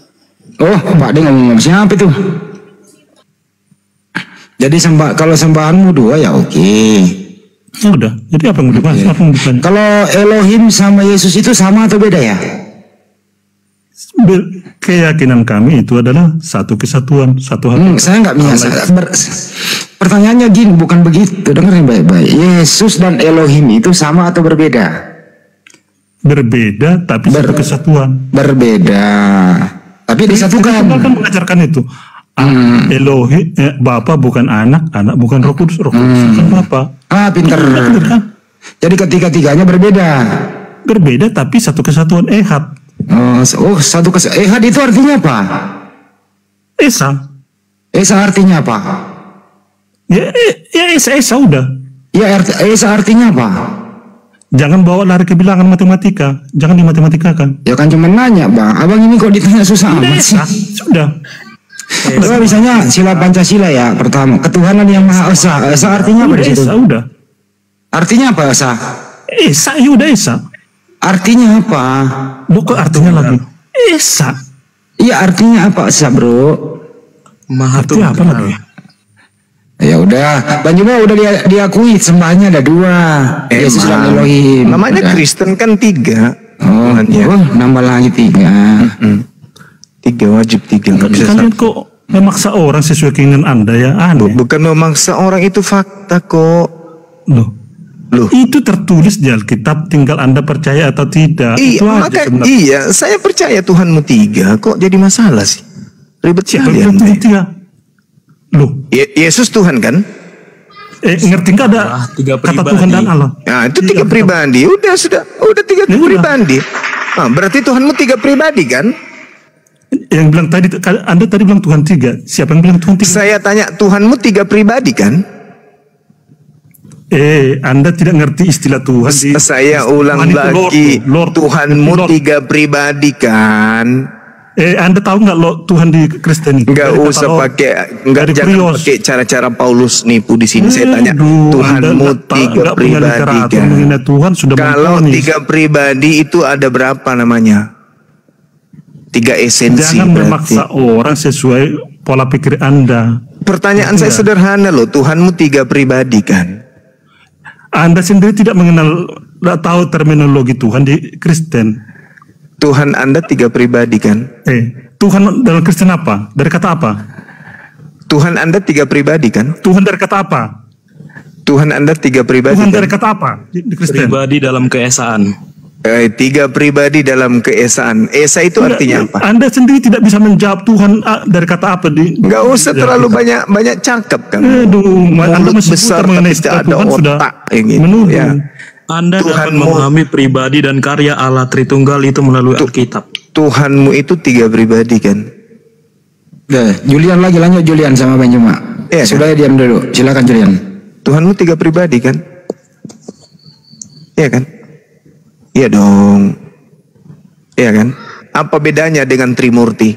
Oh Pak De ngomong siapa itu? Jadi kalau sembahanmu 2 ya oke. Ya udah, jadi apa yang mau ditanya? Kalau Elohim sama Yesus itu sama atau beda ya? Keyakinan kami itu adalah satu kesatuan, satu hati. Saya nggak biasa. Pertanyaannya gini, bukan begitu. Dengerin baik-baik. Yesus dan Elohim itu sama atau berbeda? Berbeda, tapi satu kesatuan. Berbeda, tapi disatukan. Kita kan mengajarkan itu. Elohim, Bapa bukan anak bukan Roh Kudus, Roh Kudus bukan Bapa. Pinter. Kan? Jadi ketiga-tiganya berbeda. Berbeda tapi satu kesatuan ehad. Satu kesatuan ehad itu artinya apa? Esa. Esa artinya apa? Ya Esa udah. Ya Esa artinya apa? Jangan bawa lari ke bilangan matematika, jangan dimatematika-kan. Ya kan cuma nanya bang, abang ini kok ditanya susah amat sih? Sudah. Misalnya sila Pancasila ya, pertama ketuhanan yang Maha Esa. Esa artinya apa di situ? Esa udah. Artinya apa Esa? Esa ya udah Esa. Artinya apa? Bukan artinya lagi. Esa. Iya artinya apa Esa bro? Maha Tuhan. Apa lagi? Ya udah, Bang Juma udah diakui sembahnya ada 2. Yesus dan Elohim. Namanya Kristen kan 3. Nambah lagi 3. 3 wajib 3. Kalian kok memaksa orang sesuai keinginan Anda ya? Aneh. Bukan memaksa orang, itu fakta kok. Loh. Itu tertulis di Alkitab, tinggal Anda percaya atau tidak. Iya, saya percaya Tuhanmu 3. Kok jadi masalah sih? Ribet siapa yang Tuhan 3? Loh, Yesus Tuhan kan? Ngerti nggak ada 3 kata Tuhan dan Allah? Nah, itu 3 pribadi. Udah 3 pribadi. Berarti Tuhanmu 3 pribadi kan? Yang bilang tadi, Anda tadi bilang Tuhan 3. Siapa yang bilang Tuhan 3? Saya tanya, Tuhanmu 3 pribadi kan? Anda tidak ngerti istilah Tuhan. Saya ulang lagi, Tuhanmu 3 pribadi kan? Anda tahu nggak Tuhan di Kristen itu? Nggak usah jangan pakai cara-cara Paulus nipu di sini. Saya tanya, Tuhanmu 3 pribadi kan? Tuhan sudah kalau 3 pribadi itu ada berapa namanya? Tiga esensi. Jangan memaksa orang sesuai pola pikir Anda. Pertanyaan saya sederhana loh, Tuhanmu tiga pribadi kan? Anda sendiri tidak tahu terminologi Tuhan di Kristen. Tuhan Anda tiga pribadi kan? Tuhan dalam Kristen apa? Dari kata apa? Tuhan Anda tiga pribadi kan? Tuhan dari kata apa? Tuhan Anda tiga pribadi. Tuhan kan? dari kata apa di Kristen? Pribadi dalam keesaan. Tiga pribadi dalam keesaan. Esa itu artinya apa? Anda sendiri tidak bisa menjawab Tuhan dari kata apa di? Nggak usah terlalu banyak cakap kan. Anda masih besar mengenai tidak ada Tuhan otak gitu. menuduh. Ya. Anda dapat memahami pribadi dan karya Allah Tritunggal itu melalui Alkitab. Tuhanmu itu tiga pribadi kan? Julian lagi lanjut Julian sama Bang Juma. Sudah diam dulu. Silakan Julian. Tuhanmu tiga pribadi kan? Iya kan? Iya dong. Iya kan? Apa bedanya dengan Trimurti?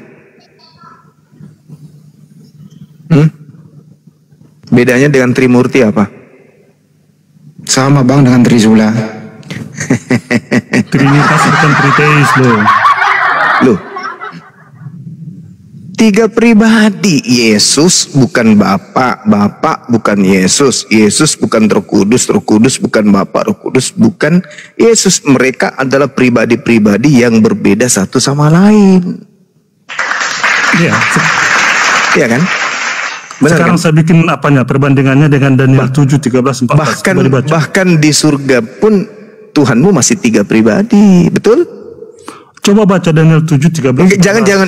Bedanya dengan Trimurti apa? Sama Bang dengan Trisula. Trinitas bukan triteis loh. Loh. Tiga pribadi. Yesus bukan Bapa, Bapa bukan Yesus, Yesus bukan Roh Kudus, Roh Kudus bukan Bapa, Roh Kudus bukan Yesus. Mereka adalah pribadi-pribadi yang berbeda satu sama lain. Iya. Iya kan? Benar sekarang kan? Saya bikin perbandingannya dengan Daniel 7:13-14. Bahkan di surga pun Tuhanmu masih tiga pribadi, betul? Coba baca Daniel 7:13.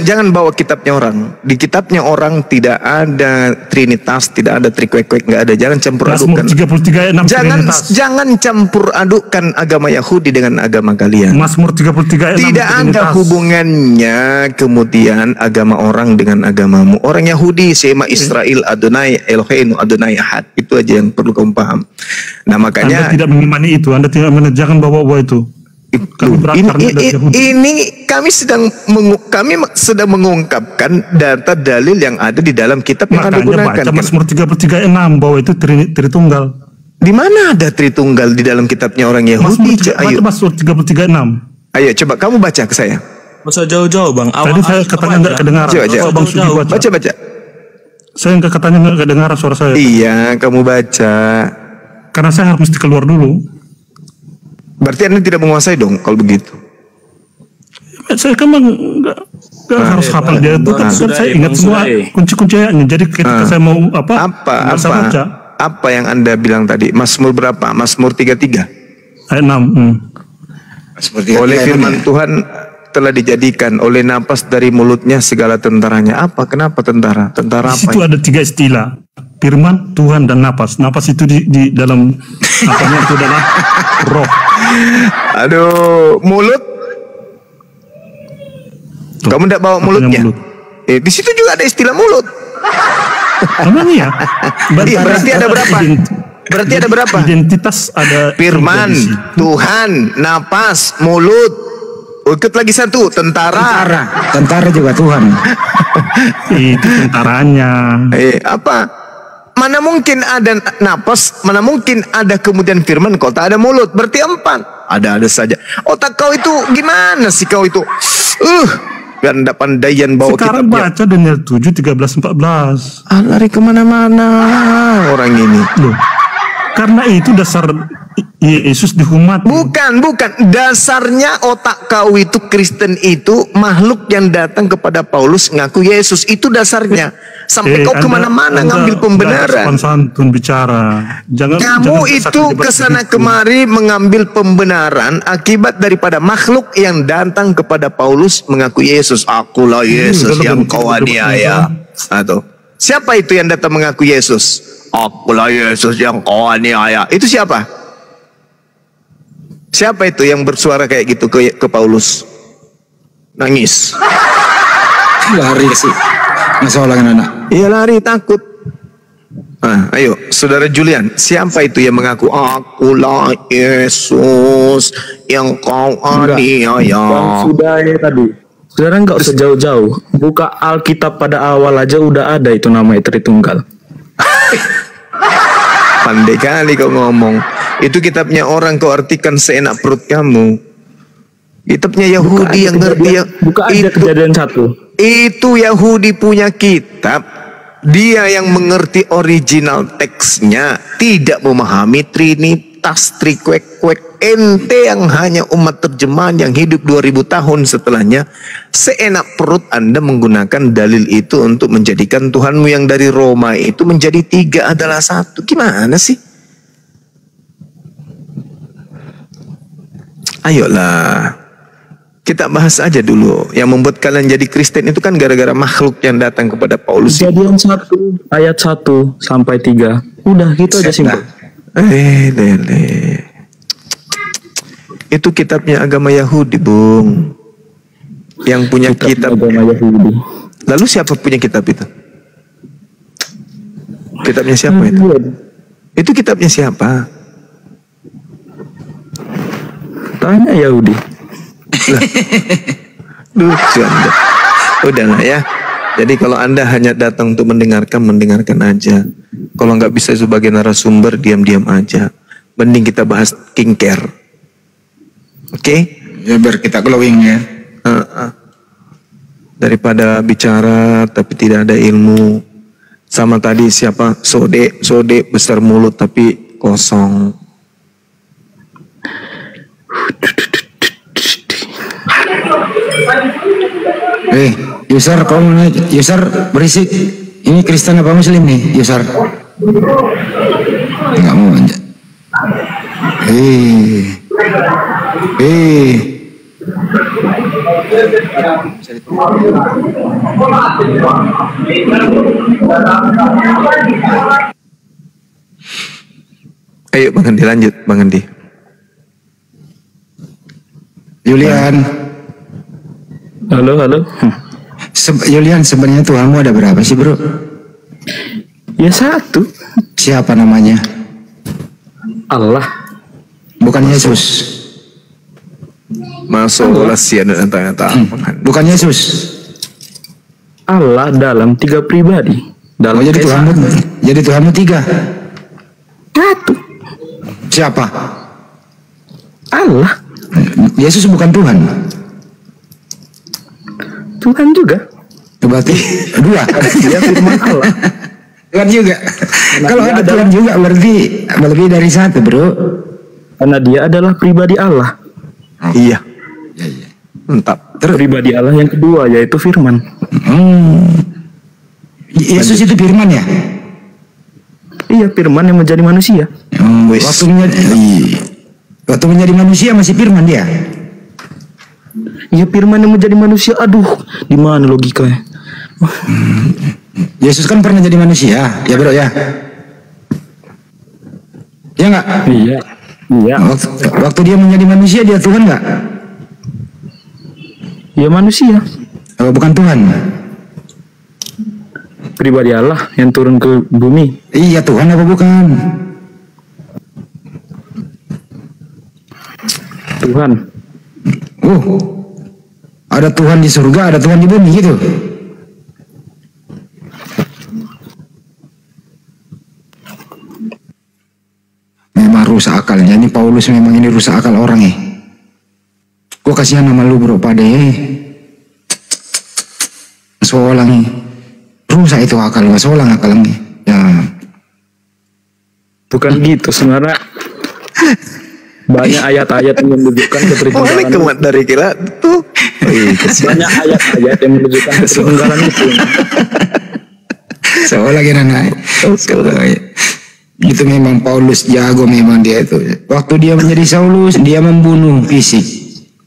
Jangan bawa kitabnya orang. Di kitabnya orang tidak ada Trinitas, tidak ada Trikwek-kwek, nggak ada. Jangan campur adukan. 33 ayat 6 jangan campur adukan agama Yahudi dengan agama kalian. Mazmur 33 ayat 6 tidak ada hubungannya kemudian agama orang dengan agamamu. Orang Yahudi Shema Israel Adonai Eloheinu Adonai Ahad. Itu aja yang perlu kamu paham. Nah makanya Anda tidak mengimani itu. Anda tidak jangan bawa-bawa itu. Ini kami sedang mengungkapkan data dalil yang ada di dalam kitab yang Anda gunakan. Baca Mazmur 33 ayat 6 bahwa itu Tritunggal. Di mana ada Tritunggal di dalam kitabnya orang Yahudi? Baca Mazmur 33 ayat 6. Ayo coba kamu baca ke saya. Masa jauh-jauh Bang. Tadi saya katanya nggak kedengaran. Baca. Saya nggak katanya nggak kedengaran suara saya. Iya, kamu baca. Karena saya harus mesti keluar dulu. Berarti Anda tidak menguasai dong kalau begitu. Saya kan nggak harus hafal dia itu kan saya ingat semua kunci-kuncinya. Jadi ketika saya mau apa yang Anda bilang tadi? Mazmur berapa? Mazmur 33 ayat 6. Oleh firman Tuhan telah dijadikan oleh napas dari mulutnya segala tentaranya. Apa? Kenapa tentara? Tentara apa? Di situ ada 3 istilah. Firman, Tuhan, dan napas. Napas itu di dalam apanya itu adalah roh. Aduh, mulut. Tuh, kamu tidak bawa mulutnya. Mulut. Di situ juga ada istilah mulut. Emang iya? Berarti ada berapa? Berarti ada berapa? Identitas ada firman, Tuhan, napas, mulut. Ikut lagi satu, tentara. Tentara juga Tuhan. Itu tentaranya. Apa? Mana mungkin ada napas, mana mungkin ada kemudian firman, kau tak ada mulut. Berarti 4. Ada saja. Otak kau itu gimana sih kau itu? Pandai-pandaian bawa sekarang kitabnya. Baca Daniel 7:13-14. Lari kemana-mana orang ini. Loh, karena itu dasar Yesus dihumati. Bukan. Dasarnya otak kau itu Kristen itu makhluk yang datang kepada Paulus ngaku Yesus. Itu dasarnya. Sampai kau kemana-mana ngambil pembenaran. Santun bicara. Kamu itu kesana kemari mengambil pembenaran akibat daripada makhluk yang datang kepada Paulus mengaku Yesus. Akulah Yesus yang kau aniaya. Atau siapa itu yang datang mengaku Yesus? Akulah Yesus yang kau aniaya. Itu siapa? Siapa itu yang bersuara kayak gitu ke Paulus? Nangis. Lari sih. Masalah anak. Iya lari takut. Ayo, saudara Julian, siapa itu yang mengaku akulah Yesus yang kau aniaya? Sudah ya tadi. Saudara nggak usah jauh-jauh. Buka Alkitab pada awal aja udah ada itu namanya Tritunggal. Pandai kali kau ngomong. Itu kitabnya orang kau artikan seenak perut kamu. Kitabnya Yahudi yang ngerti yang buka aja Kejadian 1. Itu Yahudi punya kitab. Dia yang mengerti original teksnya, tidak memahami trinitas, trikwek-kwek. Ente yang hanya umat terjemahan yang hidup 2000 tahun setelahnya, seenak perut Anda menggunakan dalil itu untuk menjadikan Tuhanmu yang dari Roma itu menjadi 3 adalah 1. Gimana sih? Ayolah, kita bahas aja dulu. Yang membuat kalian jadi Kristen itu kan gara-gara makhluk yang datang kepada Paulus. Kejadian 1 ayat 1 sampai 3. Udah gitu aja simpel. Itu kitabnya agama Yahudi, Bung. Yang punya kitab agama Yahudi. Lalu siapa punya kitab itu? Kitabnya siapa itu? Itu kitabnya siapa? Tanya Yahudi. Lucu Anda. Udahlah ya. Jadi kalau Anda hanya datang untuk mendengarkan aja. Kalau nggak bisa sebagai narasumber, diam-diam aja. Mending kita bahas King Care. Oke? Ya biar kita glowing ya. Daripada bicara tapi tidak ada ilmu. Sama tadi siapa? Sode besar mulut tapi kosong. User kamu user berisik. Ini Kristen apa Muslim nih, user? Enggak mau aja. Ayo Bang Andi, lanjut Bang Andi. Julian. Halo. Julian, sebenarnya Tuhanmu ada berapa sih, Bro? Ya 1. Siapa namanya? Allah. Bukan Yesus. Masuk sian dan tanya-tanya. Bukan Yesus. Allah dalam 3 pribadi. Dalam jadi Tuhanmu 3. 1. Siapa? Allah. Yesus bukan Tuhan. Tuhan juga. Berarti 2. Dia firman Allah. Tuhan juga. Kalau ada Tuhan juga berarti lebih dari 1, Bro. Karena dia adalah pribadi Allah. Iya. Mantap. Pribadi Allah yang kedua yaitu firman. Yesus itu firman ya? Iya, firman yang menjadi manusia. Waktu menjadi manusia masih firman dia. Ya, firman yang menjadi manusia. Aduh, di mana logikanya? Yesus kan pernah jadi manusia, ya Bro ya? Ya nggak? Iya. Waktu dia menjadi manusia dia Tuhan nggak? Ya manusia. Oh, bukan Tuhan. Pribadi Allah yang turun ke bumi. Iya, Tuhan apa bukan? Tuhan. Ada Tuhan di surga, ada Tuhan di bumi gitu. Memang rusak akalnya. Ini Paulus memang ini rusak akal orang ya. Gue kasihan sama lu Bro Pade. Solang rusak itu akal, gak solang akalnya. Ya. Bukan gitu sebenarnya. Banyak ayat-ayat yang menunjukkan ketertinggalan. Ini kemat dari kira tuh. Banyak ayat-ayat yang menunjukkan ketertinggalan itu. Seolah kira naik. Itu memang Paulus jago memang dia itu. Waktu dia menjadi Saulus dia membunuh fisik.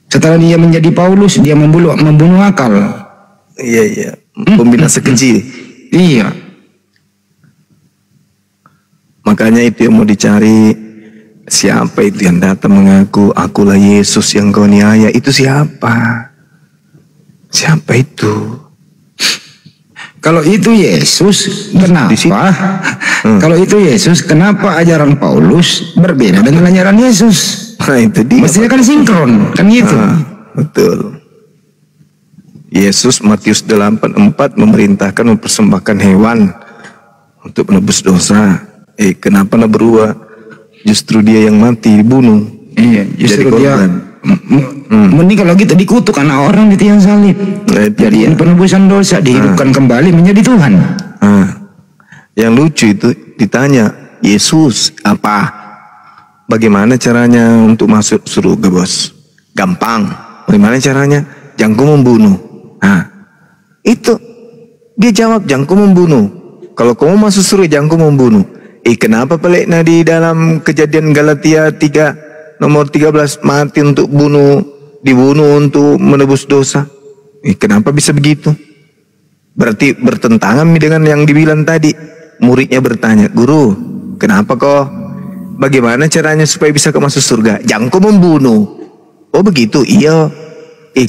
Setelah dia menjadi Paulus dia membunuh akal. Iya. Pembinasa keji. Iya. Makanya itu yang mau dicari. Siapa itu yang datang mengaku akulah Yesus yang kau niaya? Itu siapa? Siapa itu? Kalau itu Yesus, kenapa? Kalau itu Yesus, kenapa ajaran Paulus berbeda dengan ajaran Yesus? Nah itu dia. Mestinya kan sinkron, kan gitu. Betul. Yesus Matius 8:4 memerintahkan mempersembahkan hewan untuk menebus dosa. Kenapa nak berubah? Justru dia yang mati dibunuh. Iya, justru jadi korban. Mending kalau gitu dikutuk anak orang di tiang salib. Jadi penebusan dosa dihidupkan kembali menjadi Tuhan. Yang lucu itu ditanya, Yesus bagaimana caranya untuk masuk surga, bos? Gampang. Bagaimana caranya? Jangan kau membunuh. Itu dia jawab, jangan kau membunuh. Kalau kau mau masuk surga, jangan kau membunuh. Kenapa peliknya di dalam Kejadian Galatia 3 nomor 13 mati untuk dibunuh untuk menebus dosa? Kenapa bisa begitu? Berarti bertentangan dengan yang dibilang tadi. Muridnya bertanya, guru, kenapa kok? Bagaimana caranya supaya bisa masuk surga? Jangan kau membunuh. Oh begitu, iya.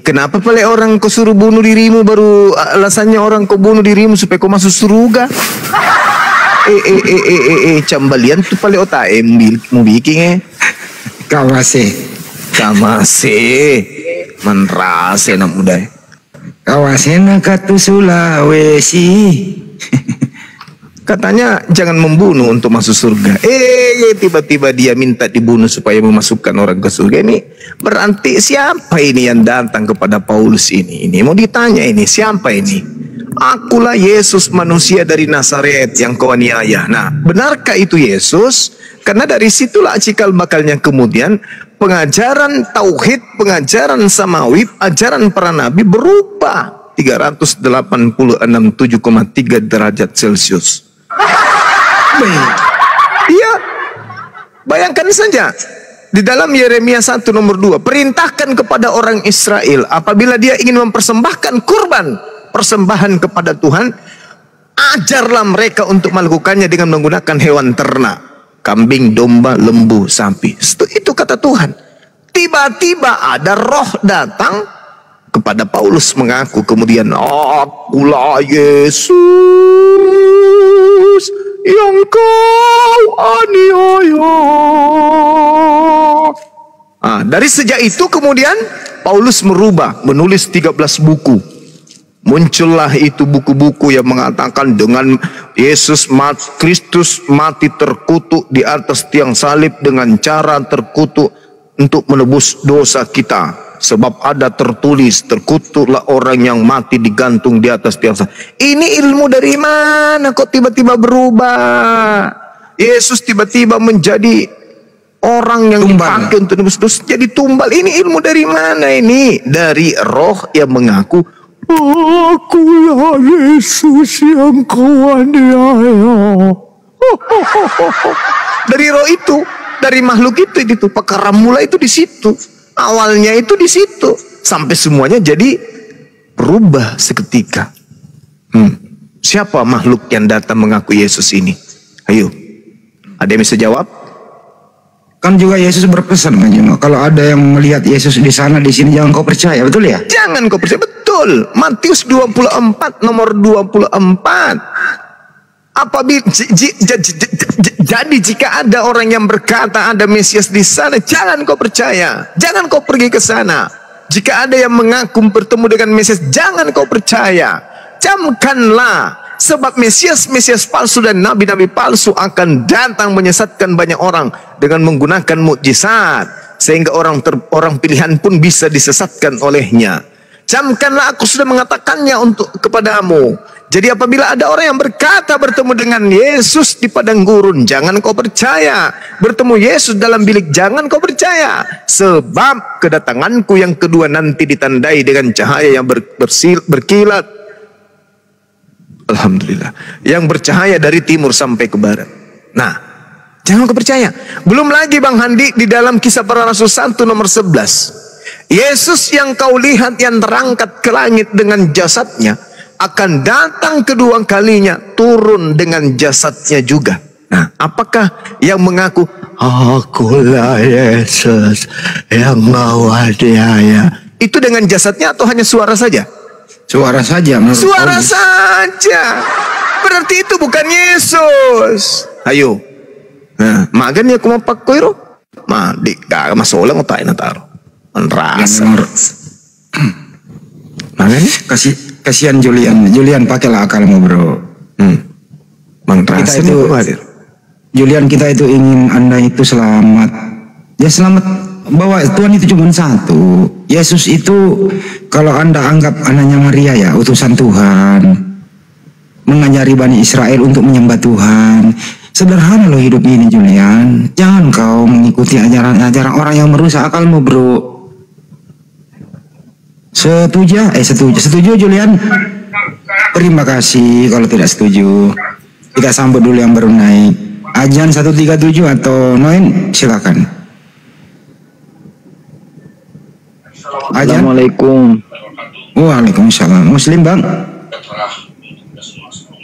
Kenapa pelik orang kau suruh bunuh dirimu, baru alasannya orang kau bunuh dirimu supaya kau masuk surga? Cambalian tu pale otak mau bikin Kamase menrase nak muda Kawase nak katu Sulawesi. Katanya jangan membunuh untuk masuk surga. Tiba-tiba dia minta dibunuh supaya memasukkan orang ke surga. Ini berarti siapa ini yang datang kepada Paulus ini? Ini mau ditanya ini, siapa ini? Akulah Yesus manusia dari Nazaret yang kau aniaya. Nah, benarkah itu Yesus? Karena dari situlah cikal bakalnya kemudian pengajaran tauhid, pengajaran samawi, ajaran para nabi berubah 386 7,3 derajat Celcius. Iya, bayangkan saja di dalam Yeremia 1 nomor 2, perintahkan kepada orang Israel apabila dia ingin mempersembahkan kurban, persembahan kepada Tuhan, ajarlah mereka untuk melakukannya dengan menggunakan hewan ternak, kambing, domba, lembu, sapi. Itu kata Tuhan. Tiba-tiba ada roh datang kepada Paulus mengaku kemudian, akulah Yesus yang kau aniaya. Dari sejak itu kemudian Paulus menulis 13 buku. Muncullah itu buku-buku yang mengatakan dengan Yesus Kristus mati terkutuk di atas tiang salib dengan cara terkutuk untuk menebus dosa kita. Sebab ada tertulis, terkutuklah orang yang mati digantung di atas tiang salib. Ini ilmu dari mana kok tiba-tiba berubah? Yesus tiba-tiba menjadi orang yang dipakai untuk menebus dosa, jadi tumbal. Ini ilmu dari mana ini? Dari roh yang mengaku, akulah Yesus yang kau aniaya. Dari roh itu, dari makhluk itu perkara mula itu di situ. Awalnya itu di situ. Sampai semuanya jadi berubah seketika. Siapa makhluk yang datang mengaku Yesus ini? Ayo, ada yang bisa jawab? Kan juga Yesus berpesan, kalau ada yang melihat Yesus di sana di sini jangan kau percaya, betul ya? Jangan kau percaya, betul. Matius 24 nomor 24. Apabila jadi jika ada orang yang berkata ada Mesias di sana, jangan kau percaya, jangan kau pergi ke sana. Jika ada yang mengaku bertemu dengan Mesias, jangan kau percaya. Camkanlah. Sebab Mesias palsu dan nabi-nabi palsu akan datang menyesatkan banyak orang dengan menggunakan mukjizat, sehingga orang pilihan pun bisa disesatkan olehnya. Camkanlah, aku sudah mengatakannya kepadamu. Jadi apabila ada orang yang berkata bertemu dengan Yesus di padang gurun, jangan kau percaya. Bertemu Yesus dalam bilik, jangan kau percaya. Sebab kedatanganku yang kedua nanti ditandai dengan cahaya yang berkilat. Alhamdulillah, yang bercahaya dari timur sampai ke barat. Nah, jangan kau percaya. Belum lagi Bang Handi, di dalam Kisah Para Rasul 1 nomor 11, Yesus yang kau lihat yang terangkat ke langit dengan jasadnya akan datang kedua kalinya turun dengan jasadnya juga. Nah, apakah yang mengaku akulah Yesus yang kau aniaya itu dengan jasadnya atau hanya suara saja? Suara saja. Suara saja. Berarti itu bukan Yesus. Ayo. Nah, magan ya kuma pakkoiro. Di ka masolang utai na taro. Menrasa. Magan kasihan Julian. Julian pakailah akalmu, Bro. Menrasa itu hadir. Julian, kita itu ingin Anda itu selamat. Ya selamat bahwa Tuhan itu cuma satu. Yesus itu kalau Anda anggap anaknya Maria ya utusan Tuhan, mengajari Bani Israel untuk menyembah Tuhan. Sederhana loh hidup ini Julian. Jangan kau mengikuti ajaran-ajaran orang yang merusak akalmu, bro. Setuju Julian? Terima kasih. Kalau tidak setuju, kita sambut dulu yang baru naik. Ajan 137 atau Noin, silakan. Assalamualaikum. Waalaikumsalam. Muslim bang?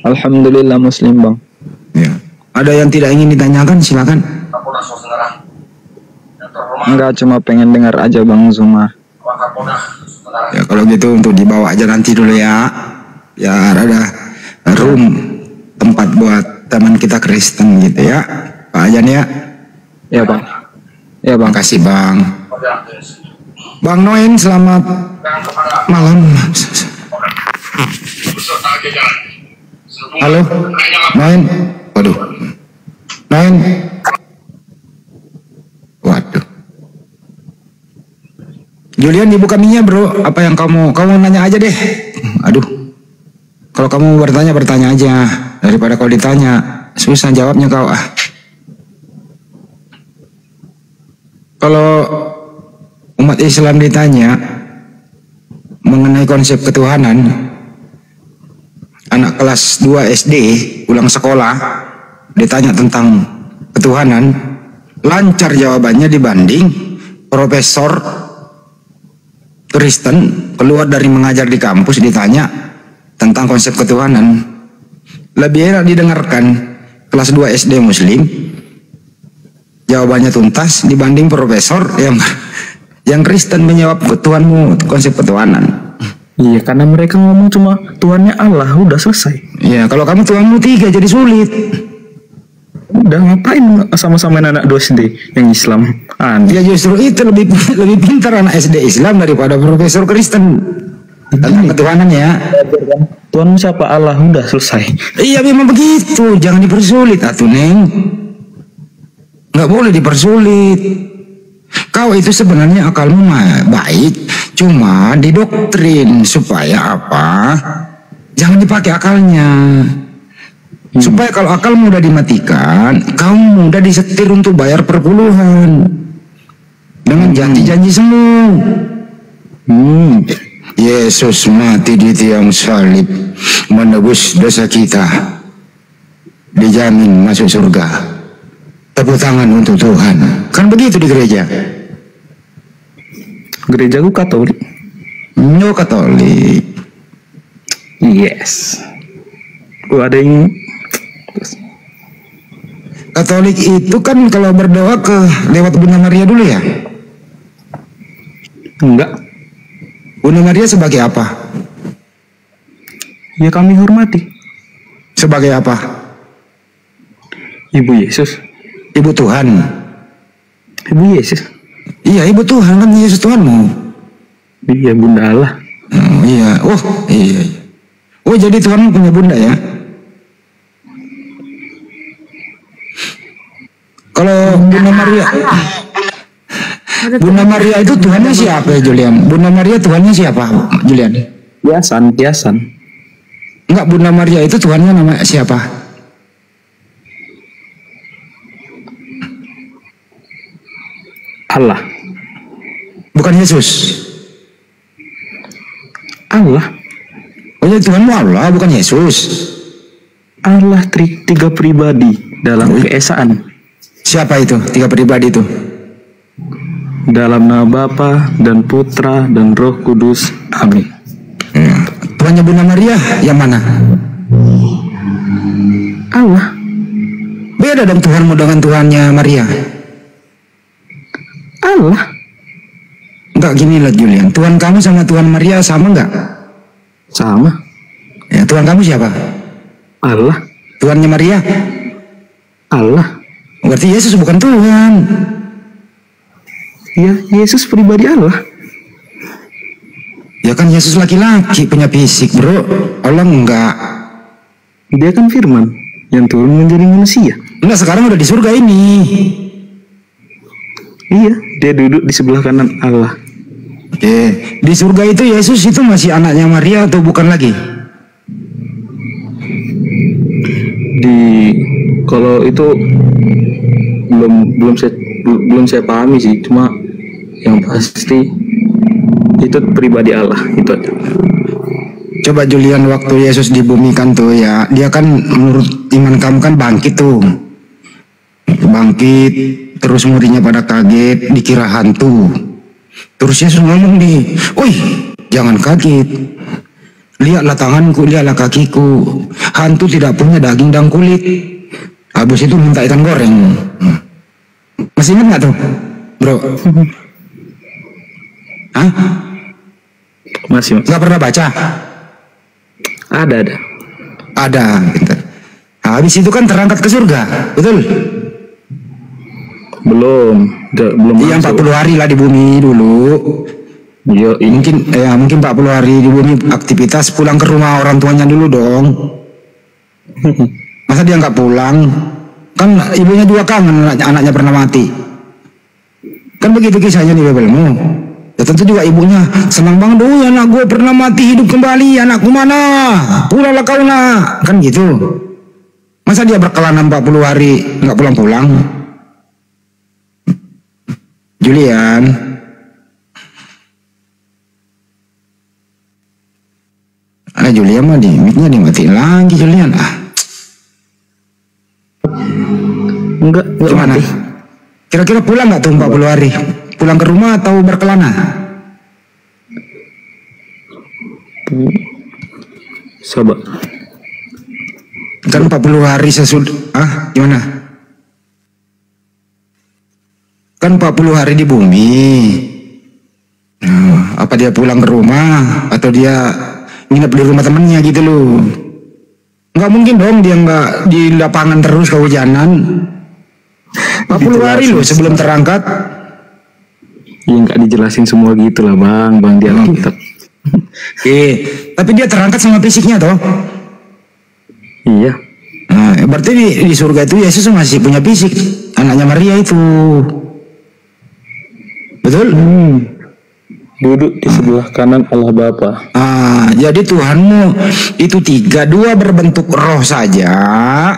Alhamdulillah Muslim bang. Ya. Ada yang tidak ingin ditanyakan, silakan. Enggak, cuma pengen dengar aja Bang Zuma. Ya kalau gitu untuk dibawa aja nanti dulu ya. Ya ada room tempat buat teman kita Kristen gitu ya, Pak Ajan ya. Ya bang. Ya bang. Makasih bang. Bang Noin, selamat malam. Halo, Noin. Waduh, Noin. Waduh. Julian dibuka minyak bro. Apa yang kamu nanya aja deh. Aduh. Kalau kamu bertanya aja daripada kalau ditanya susah jawabnya kau ah. Kalau umat Islam ditanya mengenai konsep ketuhanan, anak kelas 2 SD ulang sekolah ditanya tentang ketuhanan, lancar jawabannya dibanding profesor Kristen keluar dari mengajar di kampus ditanya tentang konsep ketuhanan. Lebih enak didengarkan kelas 2 SD Muslim jawabannya tuntas dibanding profesor yang Kristen menjawab Tuhanmu konsep ketuhanan. Iya, karena mereka ngomong cuma Tuhannya Allah, udah selesai. Iya, kalau kamu Tuhanmu 3 jadi sulit. Udah ngapain sama-sama anak 2 SD yang Islam? Ya justru itu lebih pintar anak SD Islam daripada profesor Kristen tentang ketuhanan ya. Tuhanmu siapa? Allah, udah selesai. Iya memang begitu, jangan dipersulit atuh Neng. Nggak boleh dipersulit. Kau itu sebenarnya akalmu baik, cuma didoktrin supaya apa? Jangan dipakai akalnya. Supaya kalau akalmu udah dimatikan, kamu mudah disetir untuk bayar perpuluhan dengan janji-janji semu. Yesus mati di tiang salib menebus dosa kita, dijamin masuk surga. Tepuk tangan untuk Tuhan. Kan begitu di gereja. Gerejaku Katolik. No Katolik. Yes. Ada yang Katolik itu kan kalau berdoa lewat Bunda Maria dulu ya? Enggak. Bunda Maria sebagai apa? Ya kami hormati. Sebagai apa? Ibu Yesus. Ibu Tuhan. Ibu Yesus. Iya, Ibu Tuhan kan Yesus Tuhanmu. Iya, Bunda Allah. Oh, iya. Oh, iya. Oh, jadi Tuhanmu punya bunda ya? Kalau Bunda Maria, Bunda Maria itu Tuhannya siapa ya Julian? Bunda Maria Tuhannya siapa Julian? Tiasan. Enggak, Bunda Maria itu Tuhannya nama siapa? Allah. Bukan Yesus. Allah. Oh ya, Tuhanmu Allah, bukan Yesus. Allah tiga pribadi dalam keesaan. Siapa itu? 3 pribadi itu? Dalam nama Bapa dan Putra dan Roh Kudus. Amin. Tuhannya Bunda Maria yang mana? Allah. Beda dong Tuhanmu dengan Tuhannya Maria. Allah. Enggak, gini lah Julian. Tuhan kamu sama Tuhan Maria sama enggak? Sama. Ya, Tuhan kamu siapa? Allah. Tuhannya Maria? Allah. Berarti Yesus bukan Tuhan. Ya, Yesus pribadi Allah. Ya kan Yesus laki-laki punya fisik bro. Allah enggak. Dia kan firman yang turun menjadi manusia. Enggak, sekarang udah di surga ini. Iya, Dia duduk di sebelah kanan Allah. Oke, di surga itu Yesus itu masih anaknya Maria atau bukan lagi? Kalau itu belum saya pahami sih, cuma yang pasti itu pribadi Allah itu aja. Coba Julian, waktu Yesus di bumi kan tuh ya, dia kan menurut iman kamu kan bangkit tuh. Bangkit, terus muridnya pada kaget, dikira hantu. Terus Yesus ngomong "Woi, jangan kaget. Lihatlah tanganku, lihatlah kakiku. Hantu tidak punya daging dan kulit." Habis itu minta ikan goreng. Masih ingat nggak tuh, bro? Hah? Masih. Nggak pernah baca? Ada. Gitu. Habis itu kan terangkat ke surga, betul? Belum. Iya, 40 hari lah di bumi dulu. Yo, mungkin 40 hari di bumi aktivitas, pulang ke rumah orang tuanya dulu dong. Masa dia nggak pulang? Kan ibunya juga kangen anaknya pernah mati. Kan begitu kisahnya di Bibelmu. Ya tentu juga ibunya senang banget, anak gue pernah mati hidup kembali, anakku mana? Pulanglah kau nak. Kan gitu. Masa dia berkelana 40 hari nggak pulang-pulang? Julian. Julian mah mic-nya dimatiin lagi Julian. Enggak gimana? mati. Kira-kira pulang nggak tuh 40 hari? Pulang ke rumah atau berkelana? Sabar. Kan 40 hari sesudah. Gimana? Kan 40 hari di bumi. Apa dia pulang ke rumah atau dia nginep di rumah temennya gitu loh? Nggak mungkin dong dia nggak di lapangan terus kehujanan. 40 hari loh sebelum terangkat. Ya nggak dijelasin semua gitu lah bang di Alkitab. Tapi dia terangkat sama fisiknya toh? Iya. Nah, berarti di surga itu Yesus masih punya fisik, anaknya Maria itu. Betul? Duduk di sebelah kanan Allah Bapa. Jadi Tuhanmu itu 3, 2 berbentuk roh saja,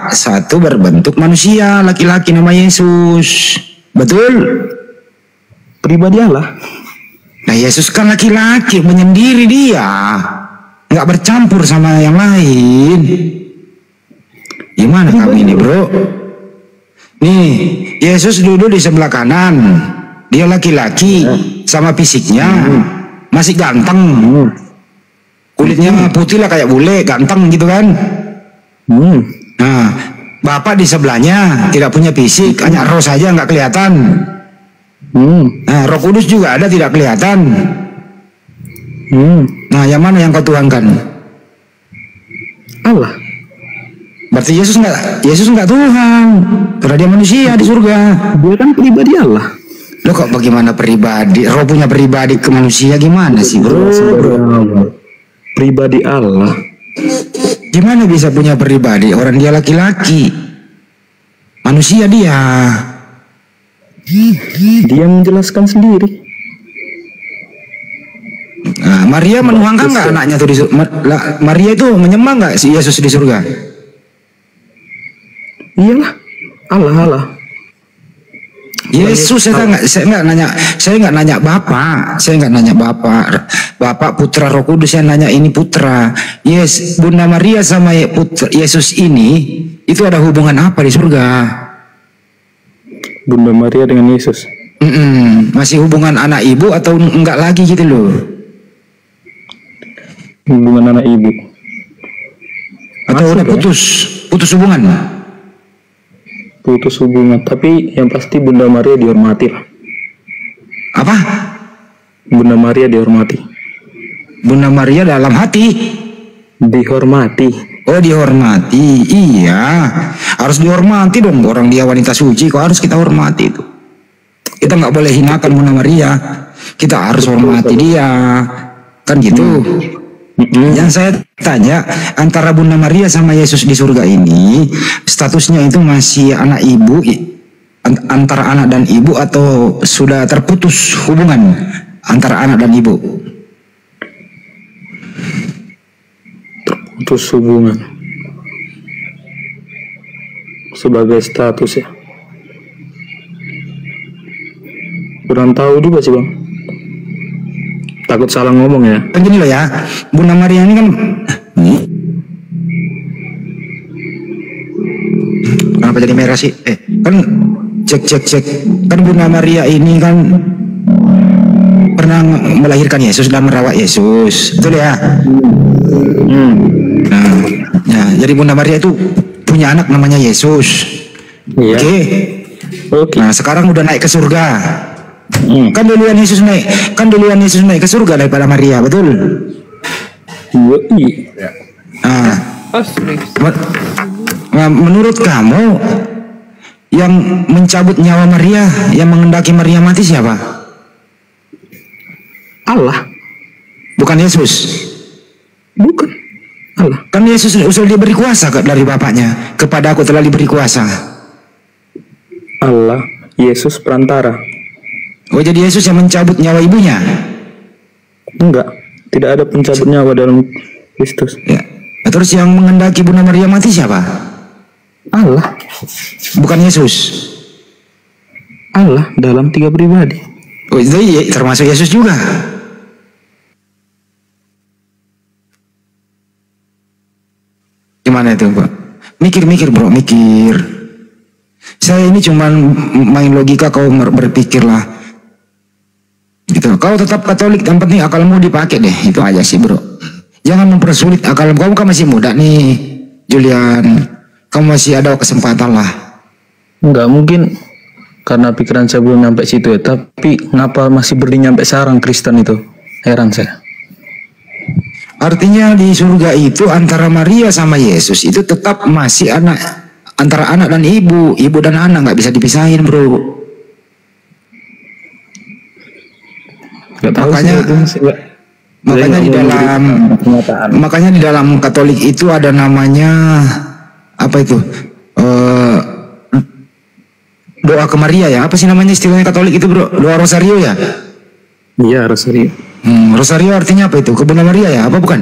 1 berbentuk manusia, laki-laki nama Yesus. Betul? Pribadi Allah. Nah Yesus kan laki-laki, menyendiri dia, nggak bercampur sama yang lain. Gimana kamu ini bro? Nih Yesus duduk di sebelah kanan, dia laki-laki sama fisiknya masih ganteng, kulitnya putih lah kayak bule, ganteng gitu kan. Nah Bapak di sebelahnya tidak punya fisik, hanya roh saja nggak kelihatan. Nah Roh Kudus juga ada tidak kelihatan. Nah yang mana yang kau tuhankan? Allah. Berarti Yesus nggak Tuhan, karena dia manusia di surga. Dia kan pribadi Allah. Lo kok bagaimana pribadi? Roh punya pribadi ke manusia gimana sih bro? Pribadi Allah. Gimana bisa punya pribadi? Orang dia laki-laki, manusia dia. Dia menjelaskan sendiri. Nah, Maria menuhankan nggak anaknya tuh di Maria itu menyembah nggak si Yesus di surga? Iyalah, Allah. Yesus saya nggak nanya Bapak Putra Roh Kudus, saya nanya ini Putra. Bunda Maria sama Putra Yesus ini itu ada hubungan apa di surga? Bunda Maria dengan Yesus. Masih hubungan anak ibu atau enggak lagi gitu loh? Hubungan anak ibu. Atau udah putus hubungan? Putus hubungan, tapi yang pasti Bunda Maria dihormati lah. Apa? Bunda Maria dihormati. Bunda Maria dalam hati dihormati. Oh dihormati, iya harus dihormati dong, orang dia wanita suci kok harus kita hormati itu. Kita nggak boleh hinakan Bunda Maria, kita harus hormati dia, kan gitu. Yang saya tanya, antara Bunda Maria sama Yesus di surga ini statusnya itu masih anak ibu antara anak dan ibu atau sudah terputus hubungan antara anak dan ibu? Terputus hubungan sebagai status ya. Kurang tahu juga sih bang. Takut salah ngomong ya. Kan gini loh ya, Bunda Maria ini kan kenapa jadi merah sih? Kan cek. Kan Bunda Maria ini kan pernah melahirkan Yesus dan merawat Yesus, betul ya? Nah, jadi Bunda Maria itu punya anak namanya Yesus. Iya. Oke. Nah, sekarang udah naik ke surga. Kan duluan Yesus naik ke surga daripada Maria, betul? Iya. Menurut kamu yang mencabut nyawa Maria, yang mengendaki Maria mati siapa? Allah. Bukan Yesus. Bukan. Allah. Kan Yesus usul diberi kuasa dari Bapaknya. Kepada aku telah diberi kuasa. Allah. Yesus perantara. Oh, jadi Yesus yang mencabut nyawa ibunya? Enggak. Tidak ada pencabut nyawa dalam Kristus. Ya. Nah, terus yang mengendaki Bunda Maria mati siapa? Allah. Bukan Yesus. Allah dalam 3 pribadi. Oh, itu termasuk Yesus juga. Gimana itu, Pak? Mikir bro, mikir. Saya ini cuman main logika, kau berpikir lah. Gitu. Kau tetap Katolik, yang penting akalmu dipakai deh. Itu aja sih bro. Jangan mempersulit akal. Kamu kan masih muda nih, Julian. Kamu masih ada kesempatan lah. Enggak mungkin karena pikiran saya belum nyampe situ ya. Tapi ngapa masih berdiri nyampe sekarang Kristen itu? Heran saya. Artinya di surga itu antara Maria sama Yesus itu tetap masih antara anak dan ibu dan anak, nggak bisa dipisahin bro. Makanya di dalam Katolik itu ada namanya apa itu? Doa ke Maria ya. Apa sih namanya istilahnya Katolik itu bro? Doa Rosario ya? Iya, Rosario. Rosario artinya apa itu? Ke Bunda Maria ya? Apa bukan?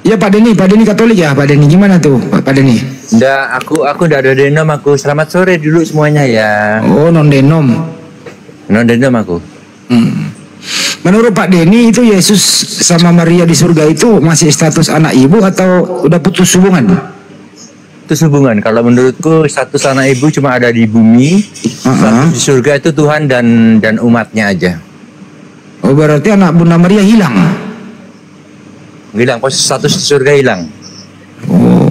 Ya Pak Denny Katolik ya Pak Denny, gimana tuh Pak Denny? Nggak, aku udah ada denom aku. Selamat sore dulu semuanya ya. Oh, non denom aku. Menurut Pak Denny itu Yesus sama Maria di surga itu masih status anak ibu atau udah putus hubungan? Putus hubungan. Kalau menurutku status anak ibu cuma ada di bumi. Status di surga itu Tuhan dan umatnya aja. Oh, berarti anak Bunda Maria hilang. Status di surga hilang. Oh,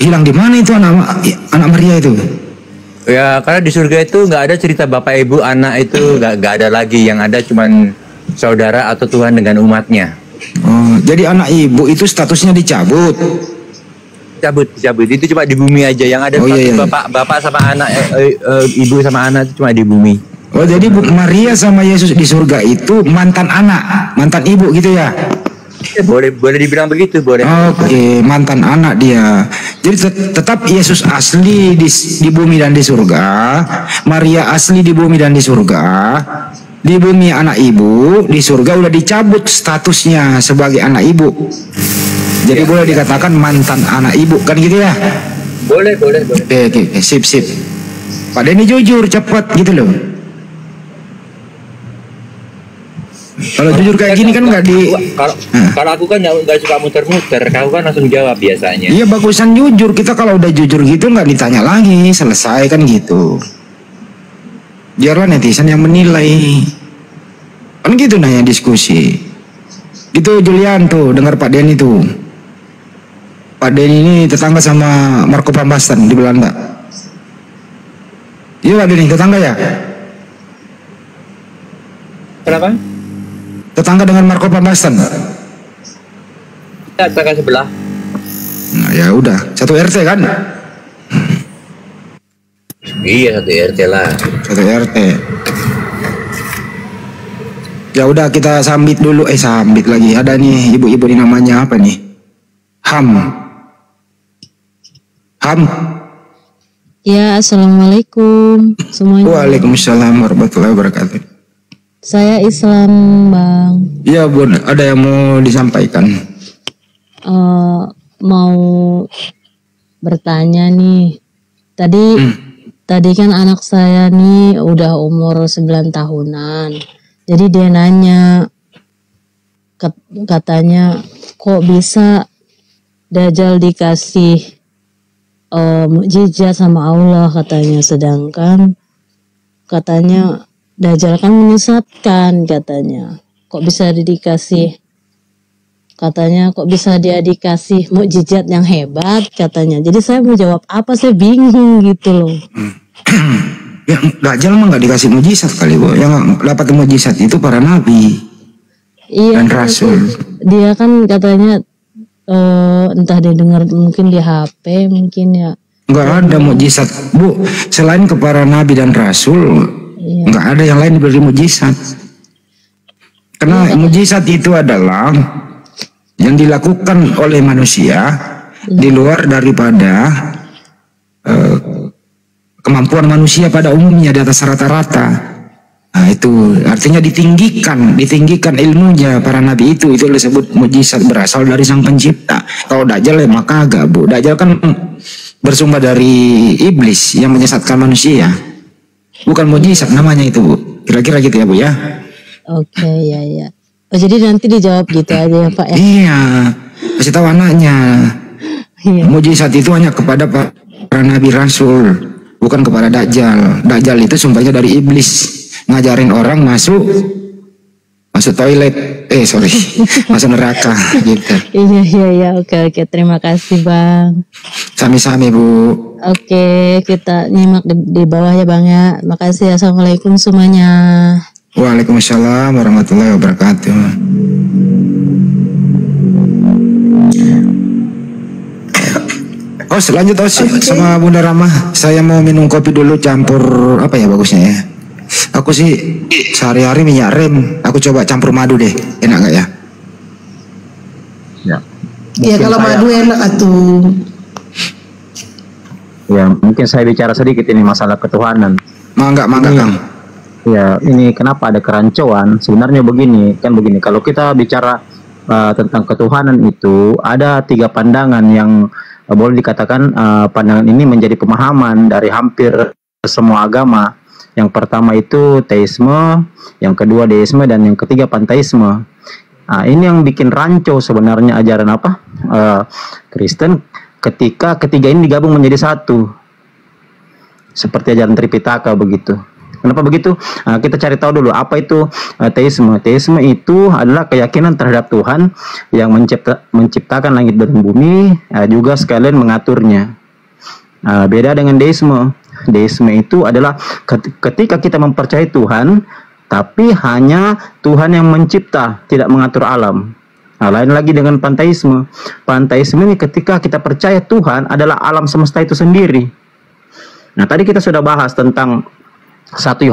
hilang di mana itu anak Maria itu? Ya, karena di surga itu nggak ada cerita bapak ibu anak itu nggak ada lagi. Yang ada cuman saudara atau Tuhan dengan umatnya. Oh, jadi anak ibu itu statusnya dicabut. Itu cuma di bumi aja. Yang ada bapak sama anak, ibu sama anak itu cuma di bumi. Oh, jadi Maria sama Yesus di surga itu mantan ibu gitu ya? Ya, boleh dibilang begitu, boleh. Oke, mantan anak dia. Jadi tetap Yesus asli di bumi dan di surga, Maria asli di bumi dan di surga. Di bumi anak ibu, di surga udah dicabut statusnya sebagai anak ibu. Jadi boleh dikatakan mantan anak ibu, kan gitu ya? Boleh. Oke, sip. Pak Denny jujur, cepat gitu loh. Kalau jujur kayak gini kan nggak kalau aku kan nggak suka muter-muter, kau kan langsung jawab biasanya. Iya, bagusan jujur. Kita kalau udah jujur gitu nggak ditanya lagi, selesai kan gitu. Biarlah netizen yang menilai. Kan gitu nanya diskusi. Itu Julian tuh, dengar Pak Denny tuh. Pak Denny ini tetangga sama Marco van Basten di Belanda. Iya Pak Denny, tetangga ya? Kenapa? Tetangga dengan Marco van Basten. Tetangga sebelah. Nah ya udah, satu RT kan? Iya, satu RT lah. Satu RT. Ya udah, kita sambit dulu. Sambit lagi. Ada nih ibu-ibu ini namanya apa nih? Ham Ham. Ya, assalamualaikum semuanya. Waalaikumsalam warahmatullahi wabarakatuh. Saya Islam, Bang. Iya, Bun. Ada yang mau disampaikan? Mau bertanya nih. Tadi kan anak saya nih udah umur 9 tahunan. Jadi dia nanya, katanya kok bisa Dajjal dikasih mukjizat sama Allah katanya, sedangkan katanya Dajjal kan menyesatkan katanya. Kok bisa dikasih, katanya kok bisa dia dikasih mukjizat yang hebat katanya. Jadi saya mau jawab apa, saya bingung gitu loh. Ya, Dajjal mah nggak dikasih mujizat kali, Bu. Yang dapat mujizat itu para nabi. Iya, dan rasul. Dia kan katanya entah dia dengar mungkin di HP mungkin ya. Nggak ada mujizat, Bu. Selain ke para nabi dan rasul, iya, nggak ada yang lain diberi mujizat. Karena mujizat itu adalah yang dilakukan oleh manusia di luar daripada kemampuan manusia pada umumnya, di atas rata-rata. Nah, itu artinya ditinggikan ilmunya para nabi itu disebut mujizat, berasal dari sang pencipta. Kalau Dajjal ya maka agak, Bu. Dajjal kan bersumber dari iblis yang menyesatkan manusia. Bukan mujizat namanya itu, Bu. Kira-kira gitu ya, Bu ya. Oke, ya. Oh, jadi nanti dijawab gitu aja ya, Pak ya. Iya. Kasih tahu anaknya. Iya. Mujizat itu hanya kepada para nabi rasul, bukan kepada Dajjal. Dajjal itu sumbernya dari iblis, ngajarin orang masuk toilet, masuk neraka gitu. Iya, oke, terima kasih Bang. Sami-sami, Bu. Oke, kita nyimak di bawah ya Bang ya. Makasih, assalamualaikum semuanya. Waalaikumsalam warahmatullahi wabarakatuh. Oh, selanjut sama Bunda Ramah. Saya mau minum kopi dulu campur apa ya bagusnya ya? Aku sih sehari-hari minyak rem. Aku coba campur madu deh. Enak nggak ya? Ya kalau madu enak atuh. Ya, mungkin saya bicara sedikit ini masalah ketuhanan. Mangga Kang. Ya, ini kenapa ada kerancuan? Sebenarnya begini, kalau kita bicara tentang ketuhanan itu ada 3 pandangan yang boleh dikatakan pandangan ini menjadi pemahaman dari hampir semua agama. Yang pertama itu teisme, yang kedua deisme, dan yang ketiga panteisme. Nah, ini yang bikin rancu sebenarnya ajaran Kristen ketika ketiga ini digabung menjadi satu, seperti ajaran Tripitaka begitu. Kenapa begitu? Nah, kita cari tahu dulu apa itu teisme. Teisme itu adalah keyakinan terhadap Tuhan yang menciptakan langit dan bumi, juga sekalian mengaturnya. Beda dengan deisme. Deisme itu adalah ketika kita mempercayai Tuhan, tapi hanya Tuhan yang mencipta, tidak mengatur alam. Nah, lain lagi dengan panteisme. Panteisme ini ketika kita percaya Tuhan adalah alam semesta itu sendiri. Nah, tadi kita sudah bahas tentang 1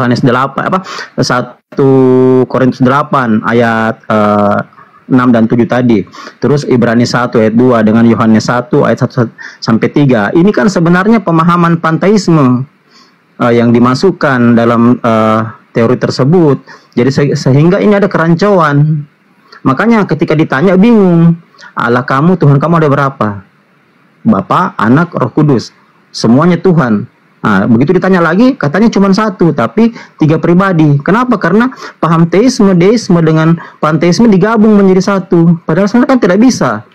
Korintus 8 ayat 6 dan 7 tadi. Terus Ibrani 1 ayat 2 dengan Yohanes 1 ayat 1 sampai 3. Ini kan sebenarnya pemahaman panteisme yang dimasukkan dalam teori tersebut. Jadi sehingga ini ada kerancuan. Makanya ketika ditanya bingung. Allah kamu, Tuhan kamu ada berapa? Bapa, Anak, Roh Kudus. Semuanya Tuhan. Nah, begitu ditanya lagi, katanya cuma 1, tapi 3 pribadi. Kenapa? Karena paham teisme, deisme dengan panteisme digabung menjadi 1. Padahal sebenarnya kan tidak bisa.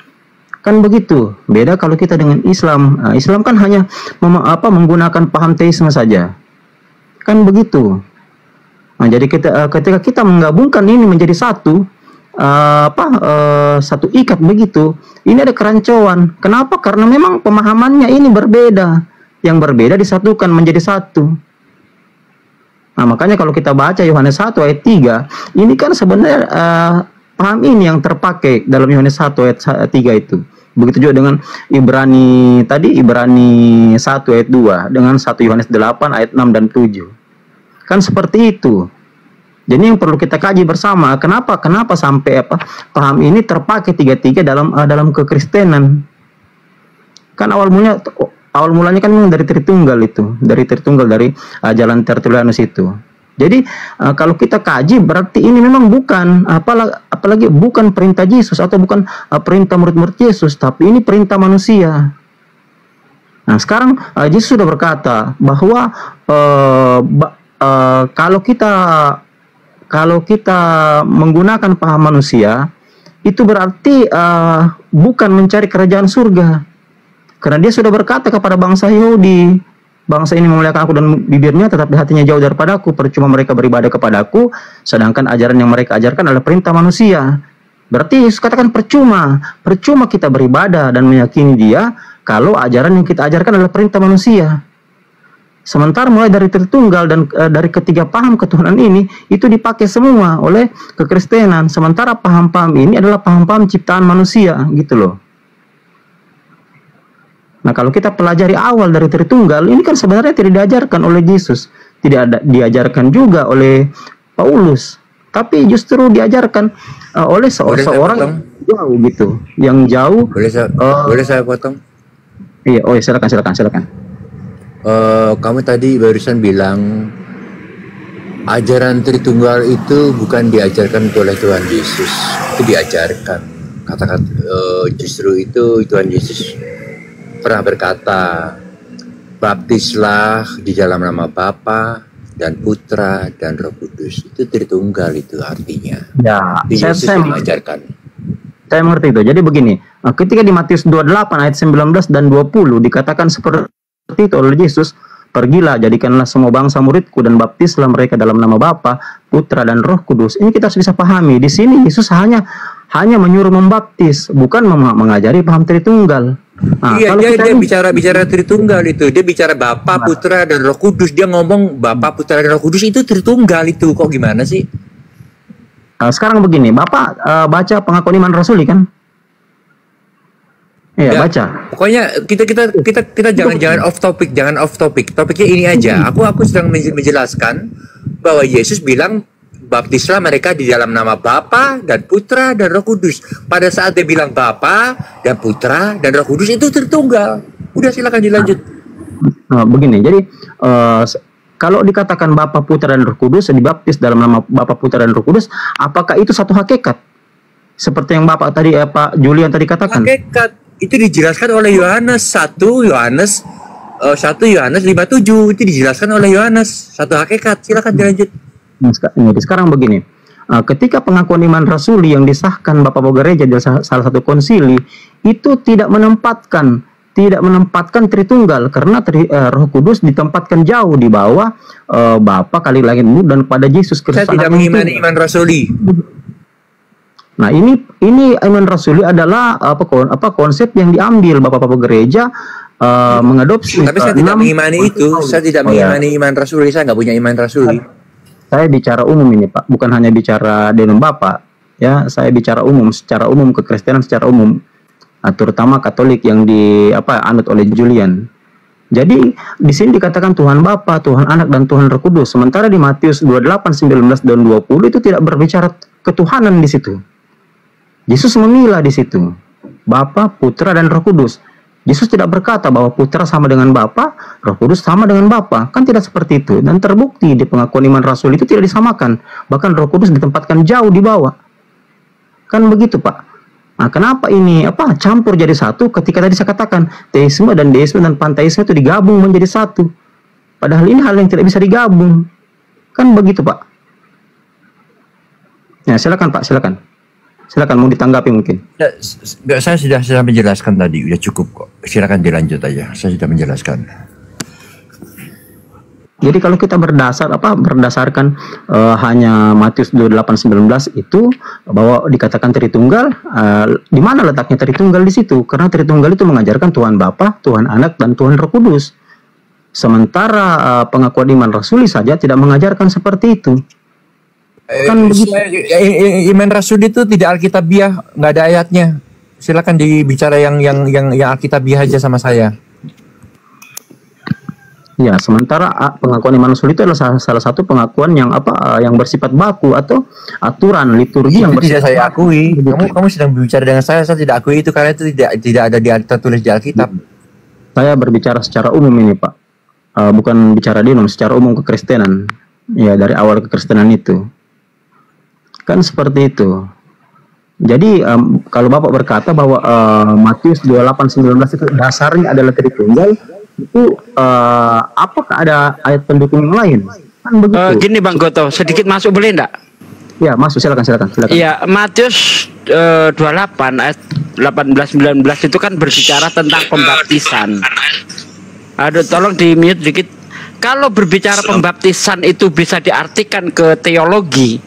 Kan begitu. Beda kalau kita dengan Islam. Nah, Islam kan hanya menggunakan paham teisme saja. Kan begitu. Nah, jadi ketika kita menggabungkan ini menjadi satu ikat begitu, ini ada kerancuan. Kenapa? Karena memang pemahamannya ini berbeda. Yang berbeda disatukan menjadi 1. Nah, makanya kalau kita baca Yohanes 1 ayat 3, ini kan sebenarnya paham ini yang terpakai dalam Yohanes 1 ayat 3 itu. Begitu juga dengan Ibrani 1 ayat 2 dengan 1 Yohanes 8 ayat 6 dan 7. Kan seperti itu. Jadi yang perlu kita kaji bersama, kenapa sampai paham ini terpakai tiga-tiga dalam kekristenan. Kan awal mulanya awal mulanya kan memang dari Tritunggal itu, dari jalan Tertullianus itu. Jadi kalau kita kaji berarti ini memang bukan apalagi bukan perintah Yesus atau bukan perintah murid-murid Yesus, tapi ini perintah manusia. Nah sekarang Yesus sudah berkata bahwa kalau kita menggunakan paham manusia itu berarti bukan mencari kerajaan surga, karena dia sudah berkata kepada bangsa Yahudi, bangsa ini memuliakan aku dan bibirnya, tetapi hatinya jauh daripadaku. Percuma mereka beribadah kepadaku, sedangkan ajaran yang mereka ajarkan adalah perintah manusia. Berarti Yesus katakan percuma kita beribadah dan meyakini Dia kalau ajaran yang kita ajarkan adalah perintah manusia. Sementara mulai dari Tritunggal dan dari ketiga paham ketuhanan ini itu dipakai semua oleh kekristenan. Sementara paham-paham ini adalah paham-paham ciptaan manusia, gitu loh. Nah kalau kita pelajari awal dari Tritunggal, ini kan sebenarnya tidak diajarkan oleh Yesus, tidak diajarkan juga oleh Paulus, tapi justru diajarkan oleh seorang jauh gitu, yang jauh. Boleh saya potong? Iya, silakan. Kamu tadi barusan bilang ajaran Tritunggal itu bukan diajarkan oleh Tuhan Yesus, itu diajarkan. Katakan justru itu Tuhan Yesus pernah berkata, baptislah di dalam nama Bapa dan Putra dan Roh Kudus. Itu Tritunggal itu artinya. Ya, saya mengajarkan. Saya mengerti itu. Jadi begini, ketika di Matius 28 ayat 19 dan 20 dikatakan seperti itu oleh Yesus, pergilah jadikanlah semua bangsa muridku dan baptislah mereka dalam nama Bapa, Putra dan Roh Kudus. Ini kita harus bisa pahami. Di sini Yesus hanya menyuruh membaptis, bukan mengajari paham Tritunggal. Nah, iya, dia bicara Tritunggal itu. Dia bicara Bapa, Putra dan Roh Kudus. Dia ngomong Bapa, Putra dan Roh Kudus itu Tritunggal itu. Kok gimana sih? Sekarang begini, Bapak baca pengakuan iman rasuli kan? Iya, baca. Pokoknya kita jangan off topic. Topiknya ini aja. Aku sedang menjelaskan bahwa Yesus bilang baptislah mereka di dalam nama Bapa dan Putra dan Roh Kudus. Pada saat dia bilang Bapa dan Putra dan Roh Kudus itu Tritunggal. Udah silakan dilanjut. Begini, jadi kalau dikatakan Bapa, Putra dan Roh Kudus, dibaptis dalam nama Bapa, Putra dan Roh Kudus, apakah itu satu hakikat? Seperti yang Bapak tadi Pak Julian tadi katakan. Hakikat itu dijelaskan oleh Yohanes 1 Yohanes 57 itu dijelaskan oleh Yohanes, satu hakikat. Silakan dilanjut. Sekarang begini, ketika pengakuan iman rasuli yang disahkan Bapak-Bapak Gereja di salah satu konsili itu tidak menempatkan Tritunggal, karena Roh Kudus ditempatkan jauh di bawah Bapa kali langit dan pada Yesus Kristus. Saya tidak mengimani iman rasuli. Nah ini iman rasuli adalah konsep yang diambil Bapak-Bapak Gereja mengadopsi. Tapi saya tidak mengimani itu. Saya tidak mengimani iman rasuli. Saya nggak punya iman rasuli. Saya bicara umum ini Pak, bukan hanya bicara denom Bapak. Ya, saya bicara umum, secara umum kekristenan secara umum, terutama Katolik yang anut oleh Julian. Jadi di sini dikatakan Tuhan Bapa, Tuhan Anak dan Tuhan Roh Kudus. Sementara di Matius 28, 19 dan 20 itu tidak berbicara ketuhanan di situ. Yesus memilah di situ Bapa, Putra dan Roh Kudus. Yesus tidak berkata bahwa Putra sama dengan Bapa, Roh Kudus sama dengan Bapa. Kan tidak seperti itu. Dan terbukti di pengakuan iman rasul itu tidak disamakan. Bahkan Roh Kudus ditempatkan jauh di bawah. Kan begitu Pak. Nah, kenapa ini campur jadi satu ketika tadi saya katakan teisme dan deisme dan panteisme itu digabung menjadi satu. Padahal ini hal yang tidak bisa digabung. Kan begitu Pak. Ya, silakan Pak, silakan. Silakan mau ditanggapi mungkin. Ya, saya sudah menjelaskan tadi, udah cukup kok. Silakan dilanjut aja. Saya sudah menjelaskan. Jadi kalau kita berdasarkan hanya Matius 28:19 itu bahwa dikatakan Tritunggal, di mana letaknya Tritunggal di situ? Karena Tritunggal itu mengajarkan Tuhan Bapa, Tuhan Anak dan Tuhan Roh Kudus. Sementara pengakuan iman rasuli saja tidak mengajarkan seperti itu. Kan begitu. Iman rasuli itu tidak alkitabiah, nggak ada ayatnya. Silakan dibicara yang alkitabiah aja sama saya. Ya, sementara pengakuan iman rasuli itu adalah salah satu pengakuan yang yang bersifat baku atau aturan liturgi yang tidak saya akui. Kamu sedang berbicara dengan saya tidak akui itu karena itu tidak ada tertulis di Alkitab. Saya berbicara secara umum ini, Pak. Bukan bicara dinum, secara umum kekristenan. Ya, dari awal kekristenan itu. Kan seperti itu. Jadi kalau Bapak berkata bahwa Matius 28:19 itu dasarnya adalah Tritunggal, itu apakah ada ayat pendukung yang lain? Kan begitu. Gini Bang Goto, sedikit masuk boleh enggak? Ya, masuk, silakan. Iya, Matius 28 ayat 18-19 itu kan berbicara tentang pembaptisan. Aduh, tolong di-mute dikit. Kalau berbicara pembaptisan itu bisa diartikan ke teologi,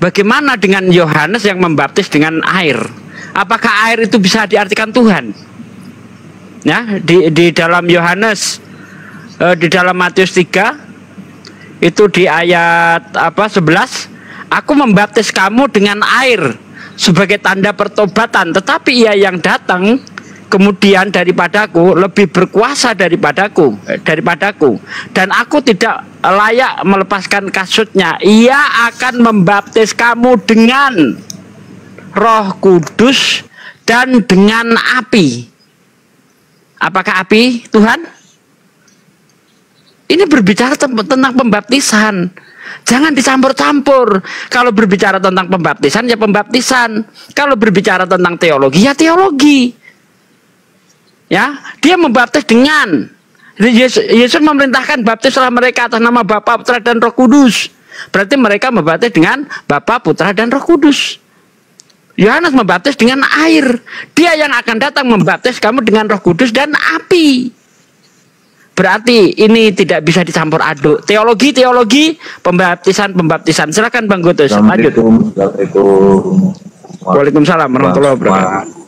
bagaimana dengan Yohanes yang membaptis dengan air? Apakah air itu bisa diartikan Tuhan? Ya, di dalam Yohanes, di dalam Matius 3 itu di ayat 11, aku membaptis kamu dengan air sebagai tanda pertobatan, tetapi ia yang datang kemudian daripadaku lebih berkuasa daripadaku, dan aku tidak layak melepaskan kasutnya. Ia akan membaptis kamu dengan Roh Kudus dan dengan api. Apakah api Tuhan? Ini berbicara tentang pembaptisan. Jangan dicampur-campur. Kalau berbicara tentang pembaptisan ya pembaptisan. Kalau berbicara tentang teologi ya teologi. Ya, dia membaptis dengan Yesus memerintahkan baptislah mereka atas nama Bapa, Putra dan Roh Kudus. Berarti mereka membaptis dengan Bapa, Putra dan Roh Kudus. Yohanes membaptis dengan air. Dia yang akan datang membaptis kamu dengan Roh Kudus dan api. Berarti ini tidak bisa dicampur aduk. Teologi, pembaptisan. Silakan Bang Gotos, lanjut. Waalaikumsalam warahmatullahi wabarakatuh.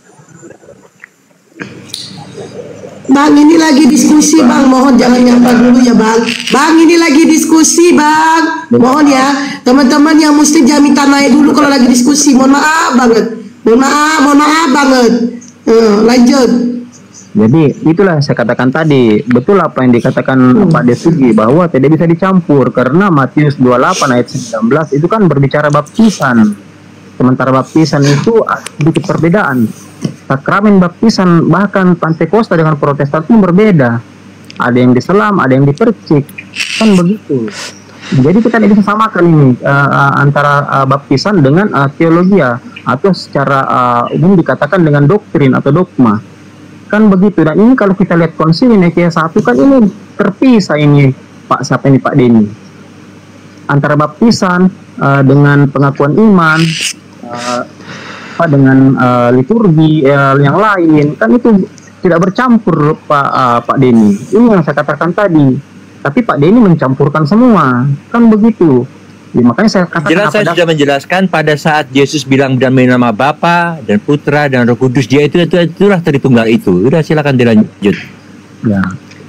Bang, ini lagi diskusi Bang, mohon jangan nyapa dulu ya Bang. Bang, ini lagi diskusi Bang, mohon ya teman-teman yang muslim jangan minta naik dulu kalau lagi diskusi. Mohon maaf banget. Lanjut. Jadi itulah saya katakan tadi, betul apa yang dikatakan Pak Desugi bahwa tidak bisa dicampur karena Matius 28 ayat 19 itu kan berbicara baptisan. Sementara baptisan itu sedikit perbedaan. Sakramen baptisan bahkan Pantekosta dengan Protestan pun berbeda. Ada yang diselam, ada yang dipercik, kan begitu. Jadi kita tidak bisa samakan ini antara baptisan dengan teologia atau secara umum dikatakan dengan doktrin atau dogma. Kan begitu. Dan ini kalau kita lihat Konsili Nikea 1 kan ini terpisah ini Pak Denny. Antara baptisan dengan pengakuan iman, dengan liturgi yang lain kan itu tidak bercampur Pak Denny. Ini yang saya katakan tadi. Tapi Pak Denny mencampurkan semua, kan begitu. Ya, makanya saya katakan jelas saya sudah menjelaskan pada saat Yesus bilang dan nama Bapa dan Putra dan Roh Kudus, dia itulah Tritunggal itu. Udah silakan dilanjut. Ya.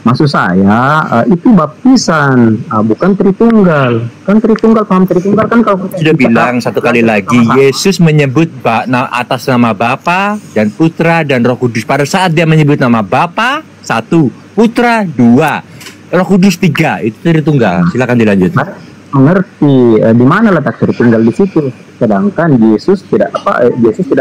Maksud saya itu baptisan, bukan Tritunggal. Kan Tritunggal, paham Tritunggal kan kalau sudah bilang satu kali lagi, Yesus menyebut atas nama Bapa dan Putra dan Roh Kudus. Pada saat dia menyebut nama Bapa 1, Putra 2, Roh Kudus 3, itu Tritunggal. Silakan dilanjut. Mengerti di mana letak Tritunggal di situ. Sedangkan Yesus tidak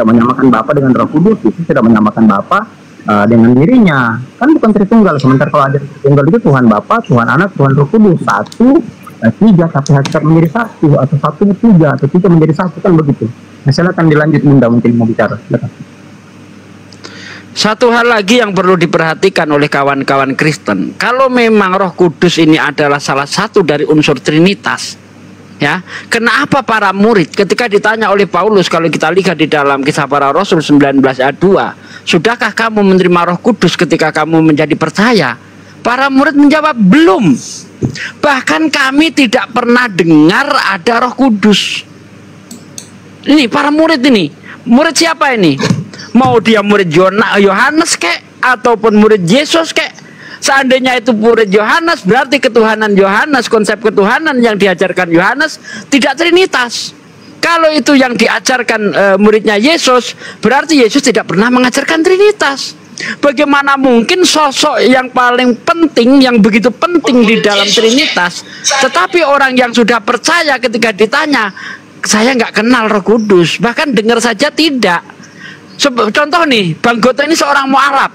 menyamakan Bapa dengan Roh Kudus. Yesus tidak menyamakan Bapa dengan dirinya, kan bukan Tritunggal. Sementara kalau ada Tritunggal itu Tuhan Bapa, Tuhan Anak, Tuhan Roh Kudus, 1, 3 tapi hakikat menjadi 1, atau 1 3 atau 3 menjadi 1, kan begitu. Nah, silakan dilanjut Bunda, mungkin mau bicara. Silakan. Satu hal lagi yang perlu diperhatikan oleh kawan-kawan Kristen, kalau memang Roh Kudus ini adalah salah satu dari unsur Trinitas, ya, kenapa para murid ketika ditanya oleh Paulus, kalau kita lihat di dalam Kisah Para Rasul 19 ayat 2, sudahkah kamu menerima Roh Kudus ketika kamu menjadi percaya? Para murid menjawab belum. Bahkan kami tidak pernah dengar ada Roh Kudus. Ini para murid ini. Murid siapa ini? Mau dia murid Yohanes kek ataupun murid Yesus kek? Seandainya itu murid Yohanes, berarti ketuhanan Yohanes, konsep ketuhanan yang diajarkan Yohanes tidak Trinitas. Kalau itu yang diajarkan muridnya Yesus, berarti Yesus tidak pernah mengajarkan Trinitas. Bagaimana mungkin sosok yang paling penting, yang begitu penting di dalam Trinitas, tetapi orang yang sudah percaya ketika ditanya, saya nggak kenal Roh Kudus, bahkan dengar saja tidak. Contoh nih, Bang Goto ini seorang mu'alaf.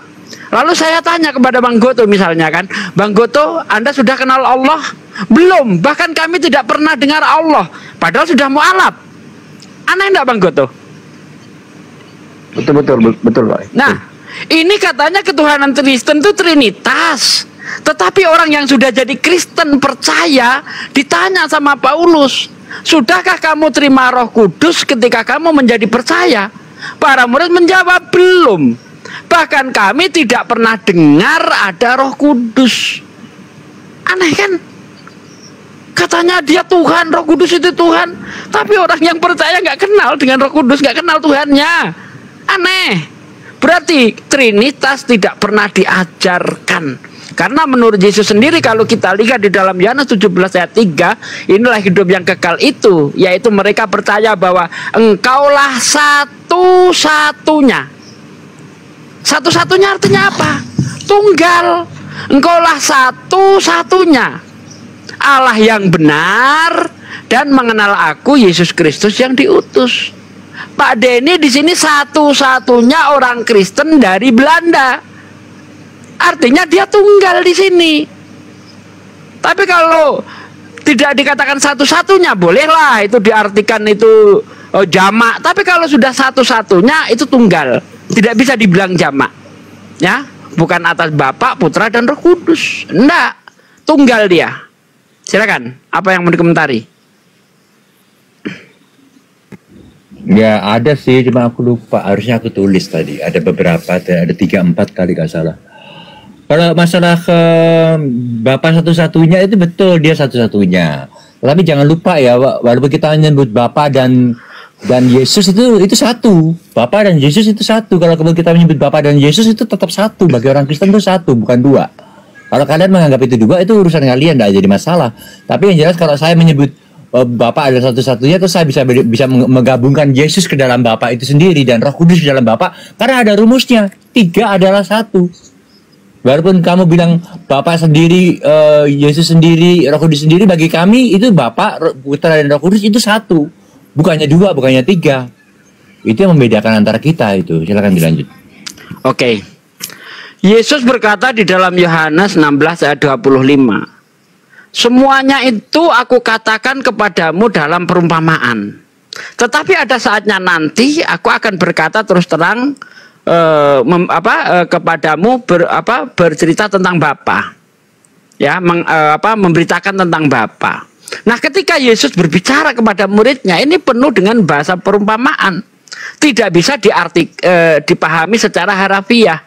Lalu saya tanya kepada Bang Goto misalnya kan, Bang Goto, Anda sudah kenal Allah? Belum, bahkan kami tidak pernah dengar Allah, padahal sudah mualaf. Aneh enggak Bang Goto? Betul Pak. Nah, ini katanya ketuhanan Kristen itu Trinitas. Tetapi orang yang sudah jadi Kristen percaya, ditanya sama Paulus, sudahkah kamu terima Roh Kudus ketika kamu menjadi percaya? Para murid menjawab, belum. Bahkan kami tidak pernah dengar ada Roh Kudus. Aneh kan? Katanya dia Tuhan, Roh Kudus itu Tuhan. Tapi orang yang percaya nggak kenal dengan Roh Kudus, nggak kenal Tuhannya. Aneh. Berarti Trinitas tidak pernah diajarkan. Karena menurut Yesus sendiri, kalau kita lihat di dalam Yohanes 17 ayat 3, inilah hidup yang kekal itu, yaitu mereka percaya bahwa engkaulah satu-satunya. Satu-satunya artinya apa? Tunggal. Engkaulah satu-satunya Allah yang benar dan mengenal aku, Yesus Kristus yang diutus. Pak Denny di sini satu-satunya orang Kristen dari Belanda. Artinya dia tunggal di sini. Tapi kalau tidak dikatakan satu-satunya, bolehlah itu diartikan itu jamak. Tapi kalau sudah satu-satunya itu tunggal, tidak bisa dibilang jamak. Ya, bukan atas Bapa, Putra dan Roh Kudus. Enggak, tunggal dia. Silakan, apa yang mau dikomentari? Ya ada sih, cuma aku lupa. Harusnya aku tulis tadi. Ada beberapa, ada 3-4 kali gak salah. Kalau masalah Bapak satu-satunya itu betul, dia satu-satunya. Tapi jangan lupa ya, walaupun kita menyebut Bapa dan Yesus itu satu. Bapa dan Yesus itu satu. Kalau kita menyebut Bapa dan Yesus itu tetap satu. Bagi orang Kristen itu satu, bukan dua. Kalau kalian menganggap itu dua, itu urusan kalian, tidak jadi masalah. Tapi yang jelas kalau saya menyebut Bapa adalah satu-satunya, terus saya bisa menggabungkan Yesus ke dalam Bapa itu sendiri dan Roh Kudus di dalam Bapa, karena ada rumusnya, 3 adalah satu. Walaupun kamu bilang Bapa sendiri, Yesus sendiri, Roh Kudus sendiri, bagi kami itu Bapa, Putra dan Roh Kudus itu satu, bukannya 2, bukannya 3. Itu yang membedakan antara kita itu. Silakan dilanjut. Oke. Yesus berkata di dalam Yohanes 16 ayat 25, semuanya itu aku katakan kepadamu dalam perumpamaan. Tetapi ada saatnya nanti aku akan berkata terus terang kepadamu bercerita tentang Bapa, ya, memberitakan tentang Bapa. Nah, ketika Yesus berbicara kepada muridnya, ini penuh dengan bahasa perumpamaan, tidak bisa dipahami secara harafiah.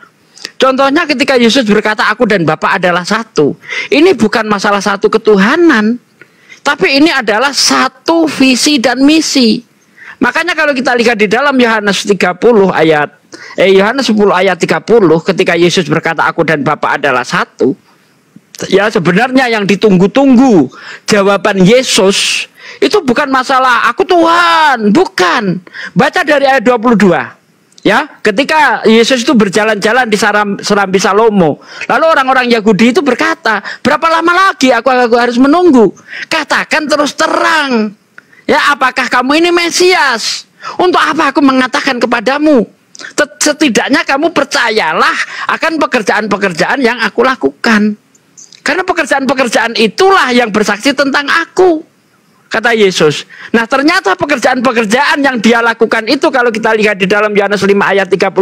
Contohnya ketika Yesus berkata aku dan Bapa adalah satu, ini bukan masalah satu ketuhanan, tapi ini adalah satu visi dan misi. Makanya kalau kita lihat di dalam Yohanes 10 ayat 30, ketika Yesus berkata aku dan Bapa adalah satu, ya sebenarnya yang ditunggu-tunggu jawaban Yesus itu bukan masalah aku Tuhan, bukan. Baca dari ayat 22. Ya, ketika Yesus itu berjalan-jalan di Serambi Salomo, lalu orang-orang Yahudi itu berkata, berapa lama lagi aku harus menunggu? Katakan terus terang, ya, apakah kamu ini Mesias? Untuk apa aku mengatakan kepadamu? Setidaknya kamu percayalah akan pekerjaan-pekerjaan yang aku lakukan. Karena pekerjaan-pekerjaan itulah yang bersaksi tentang aku, kata Yesus. Nah, ternyata pekerjaan-pekerjaan yang dia lakukan itu, kalau kita lihat di dalam Yohanes 5 ayat 36,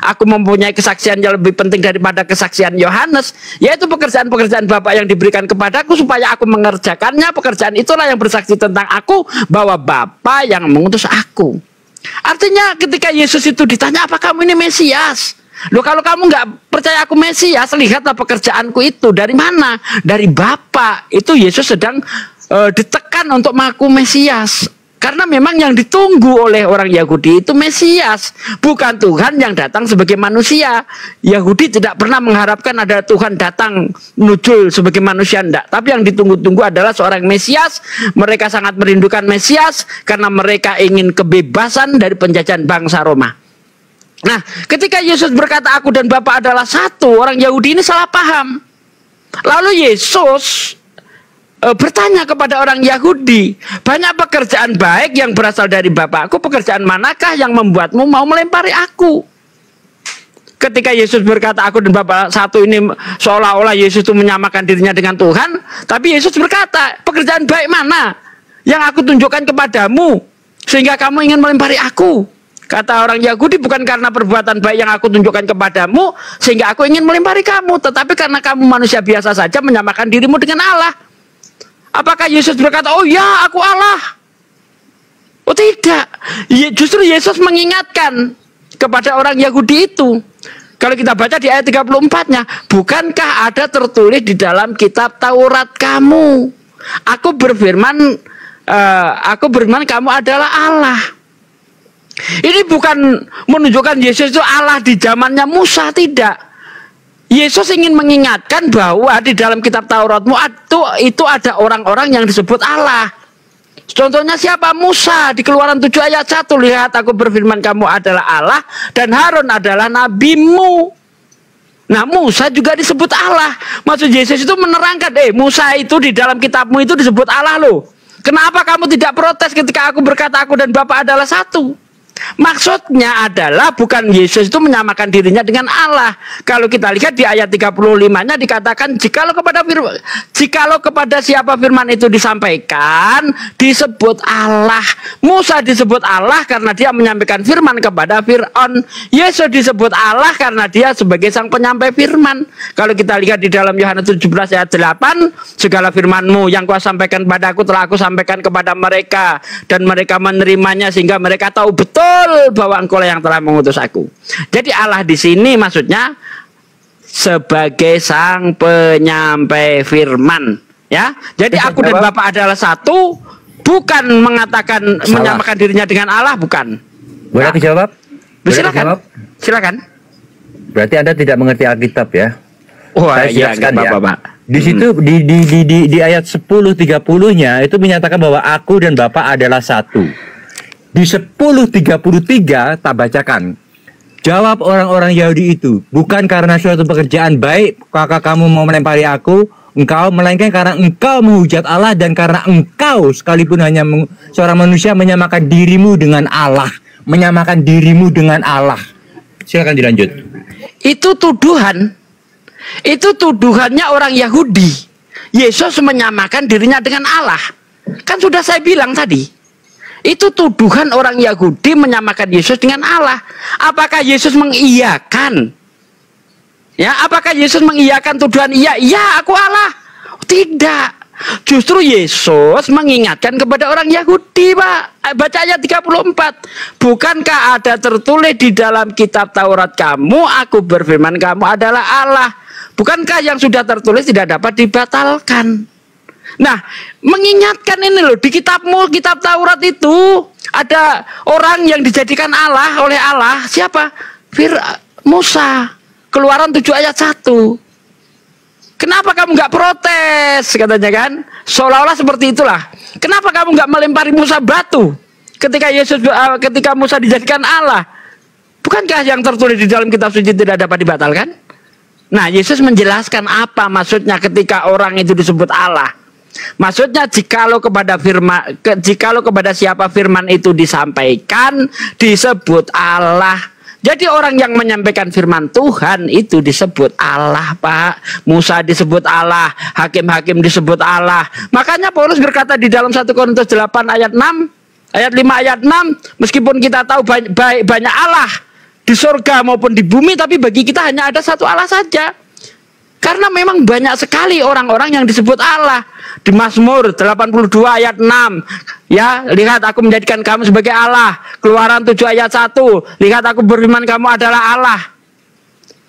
aku mempunyai kesaksian yang lebih penting daripada kesaksian Yohanes, yaitu pekerjaan-pekerjaan Bapa yang diberikan kepadaku supaya aku mengerjakannya. Pekerjaan itulah yang bersaksi tentang aku, bahwa Bapa yang mengutus aku. Artinya ketika Yesus itu ditanya, apa kamu ini Mesias? Loh, kalau kamu nggak percaya aku Mesias, lihatlah pekerjaanku itu. Dari mana? Dari Bapa. Itu Yesus sedang ditekan untuk mengaku Mesias. Karena memang yang ditunggu oleh orang Yahudi itu Mesias, bukan Tuhan yang datang sebagai manusia. Yahudi tidak pernah mengharapkan ada Tuhan datang muncul sebagai manusia, enggak. Tapi yang ditunggu-tunggu adalah seorang Mesias. Mereka sangat merindukan Mesias karena mereka ingin kebebasan dari penjajahan bangsa Roma. Nah, ketika Yesus berkata aku dan Bapa adalah satu, orang Yahudi ini salah paham. Lalu Yesus bertanya kepada orang Yahudi, banyak pekerjaan baik yang berasal dari Bapakku, pekerjaan manakah yang membuatmu mau melempari aku? ketika Yesus berkata aku dan Bapa satu ini seolah-olah Yesus itu menyamakan dirinya dengan Tuhan, tapi Yesus berkata, pekerjaan baik mana yang aku tunjukkan kepadamu sehingga kamu ingin melempari aku? Kata orang Yahudi, bukan karena perbuatan baik yang aku tunjukkan kepadamu sehingga aku ingin melempari kamu, tetapi karena kamu manusia biasa saja menyamakan dirimu dengan Allah. Apakah Yesus berkata, oh ya aku Allah? Oh tidak, justru Yesus mengingatkan kepada orang Yahudi itu. Kalau kita baca di ayat 34-nya, bukankah ada tertulis di dalam kitab Taurat kamu? Aku berfirman kamu adalah Allah. Ini bukan menunjukkan Yesus itu Allah di zamannya Musa, tidak. Yesus ingin mengingatkan bahwa di dalam kitab Tauratmu itu ada orang-orang yang disebut Allah. Contohnya siapa? Musa di Keluaran 7 ayat 1. Lihat aku berfirman kamu adalah Allah dan Harun adalah nabimu. Nah Musa juga disebut Allah. Maksud Yesus itu menerangkan, Musa itu di dalam kitabmu itu disebut Allah loh. Kenapa kamu tidak protes ketika aku berkata aku dan Bapa adalah satu? Maksudnya adalah bukan Yesus itu menyamakan dirinya dengan Allah. Kalau kita lihat di ayat 35-nya dikatakan jikalau kepada siapa firman itu disampaikan disebut Allah. Musa disebut Allah karena dia menyampaikan firman kepada Fir'aun. Yesus disebut Allah karena dia sebagai sang penyampai firman. Kalau kita lihat di dalam Yohanes 17 ayat 8, segala firman-Mu yang Kau sampaikan padaku telah Aku sampaikan kepada mereka dan mereka menerimanya sehingga mereka tahu betul bahwa Engkau lah yang telah mengutus Aku. Jadi Allah di sini maksudnya sebagai sang penyampai firman, ya. Jadi Aku dan Bapa adalah satu, bukan mengatakan menyamakan dirinya dengan Allah, bukan. Boleh aku jawab? Silakan. Berarti Anda tidak mengerti Alkitab ya? Oh iya, Bapak. Di situ di ayat 10:30-nya itu menyatakan bahwa Aku dan Bapa adalah satu. Di 10:33 tak bacakan. Jawab orang-orang Yahudi itu, bukan karena suatu pekerjaan baik kakak kamu mau melempari aku, melainkan karena engkau menghujat Allah dan karena engkau sekalipun hanya seorang manusia menyamakan dirimu dengan Allah, menyamakan dirimu dengan Allah. Silakan dilanjut. Itu tuduhan. Itu tuduhannya orang Yahudi. Yesus menyamakan dirinya dengan Allah. Kan sudah saya bilang tadi. Itu tuduhan orang Yahudi menyamakan Yesus dengan Allah. Apakah Yesus mengiyakan? Ya, apakah Yesus mengiyakan tuduhan iya aku Allah? Tidak. Justru Yesus mengingatkan kepada orang Yahudi, Pak. Baca ayat 34. Bukankah ada tertulis di dalam kitab Taurat kamu, Aku berfirman kamu adalah Allah? Bukankah yang sudah tertulis tidak dapat dibatalkan? Nah, mengingatkan ini loh, di kitabmu, kitab Taurat itu ada orang yang dijadikan Allah oleh Allah. Siapa? Musa. Keluaran 7 ayat 1. Kenapa kamu nggak protes? Katanya kan, seolah-olah seperti itulah. Kenapa kamu nggak melempari Musa batu ketika Musa dijadikan Allah? Bukankah yang tertulis di dalam kitab suci tidak dapat dibatalkan? Nah, Yesus menjelaskan apa maksudnya ketika orang itu disebut Allah. Maksudnya jikalau kepada siapa firman itu disampaikan disebut Allah. Jadi orang yang menyampaikan firman Tuhan itu disebut Allah, Pak. Musa disebut Allah, hakim-hakim disebut Allah. Makanya Paulus berkata di dalam 1 Korintus 8 ayat 6, ayat 5 ayat 6, meskipun kita tahu banyak Allah di surga maupun di bumi, tapi bagi kita hanya ada satu Allah saja. Karena memang banyak sekali orang-orang yang disebut Allah. Di Mazmur 82 ayat 6, ya, lihat aku menjadikan kamu sebagai Allah. Keluaran 7 ayat 1, lihat aku berfirman kamu adalah Allah.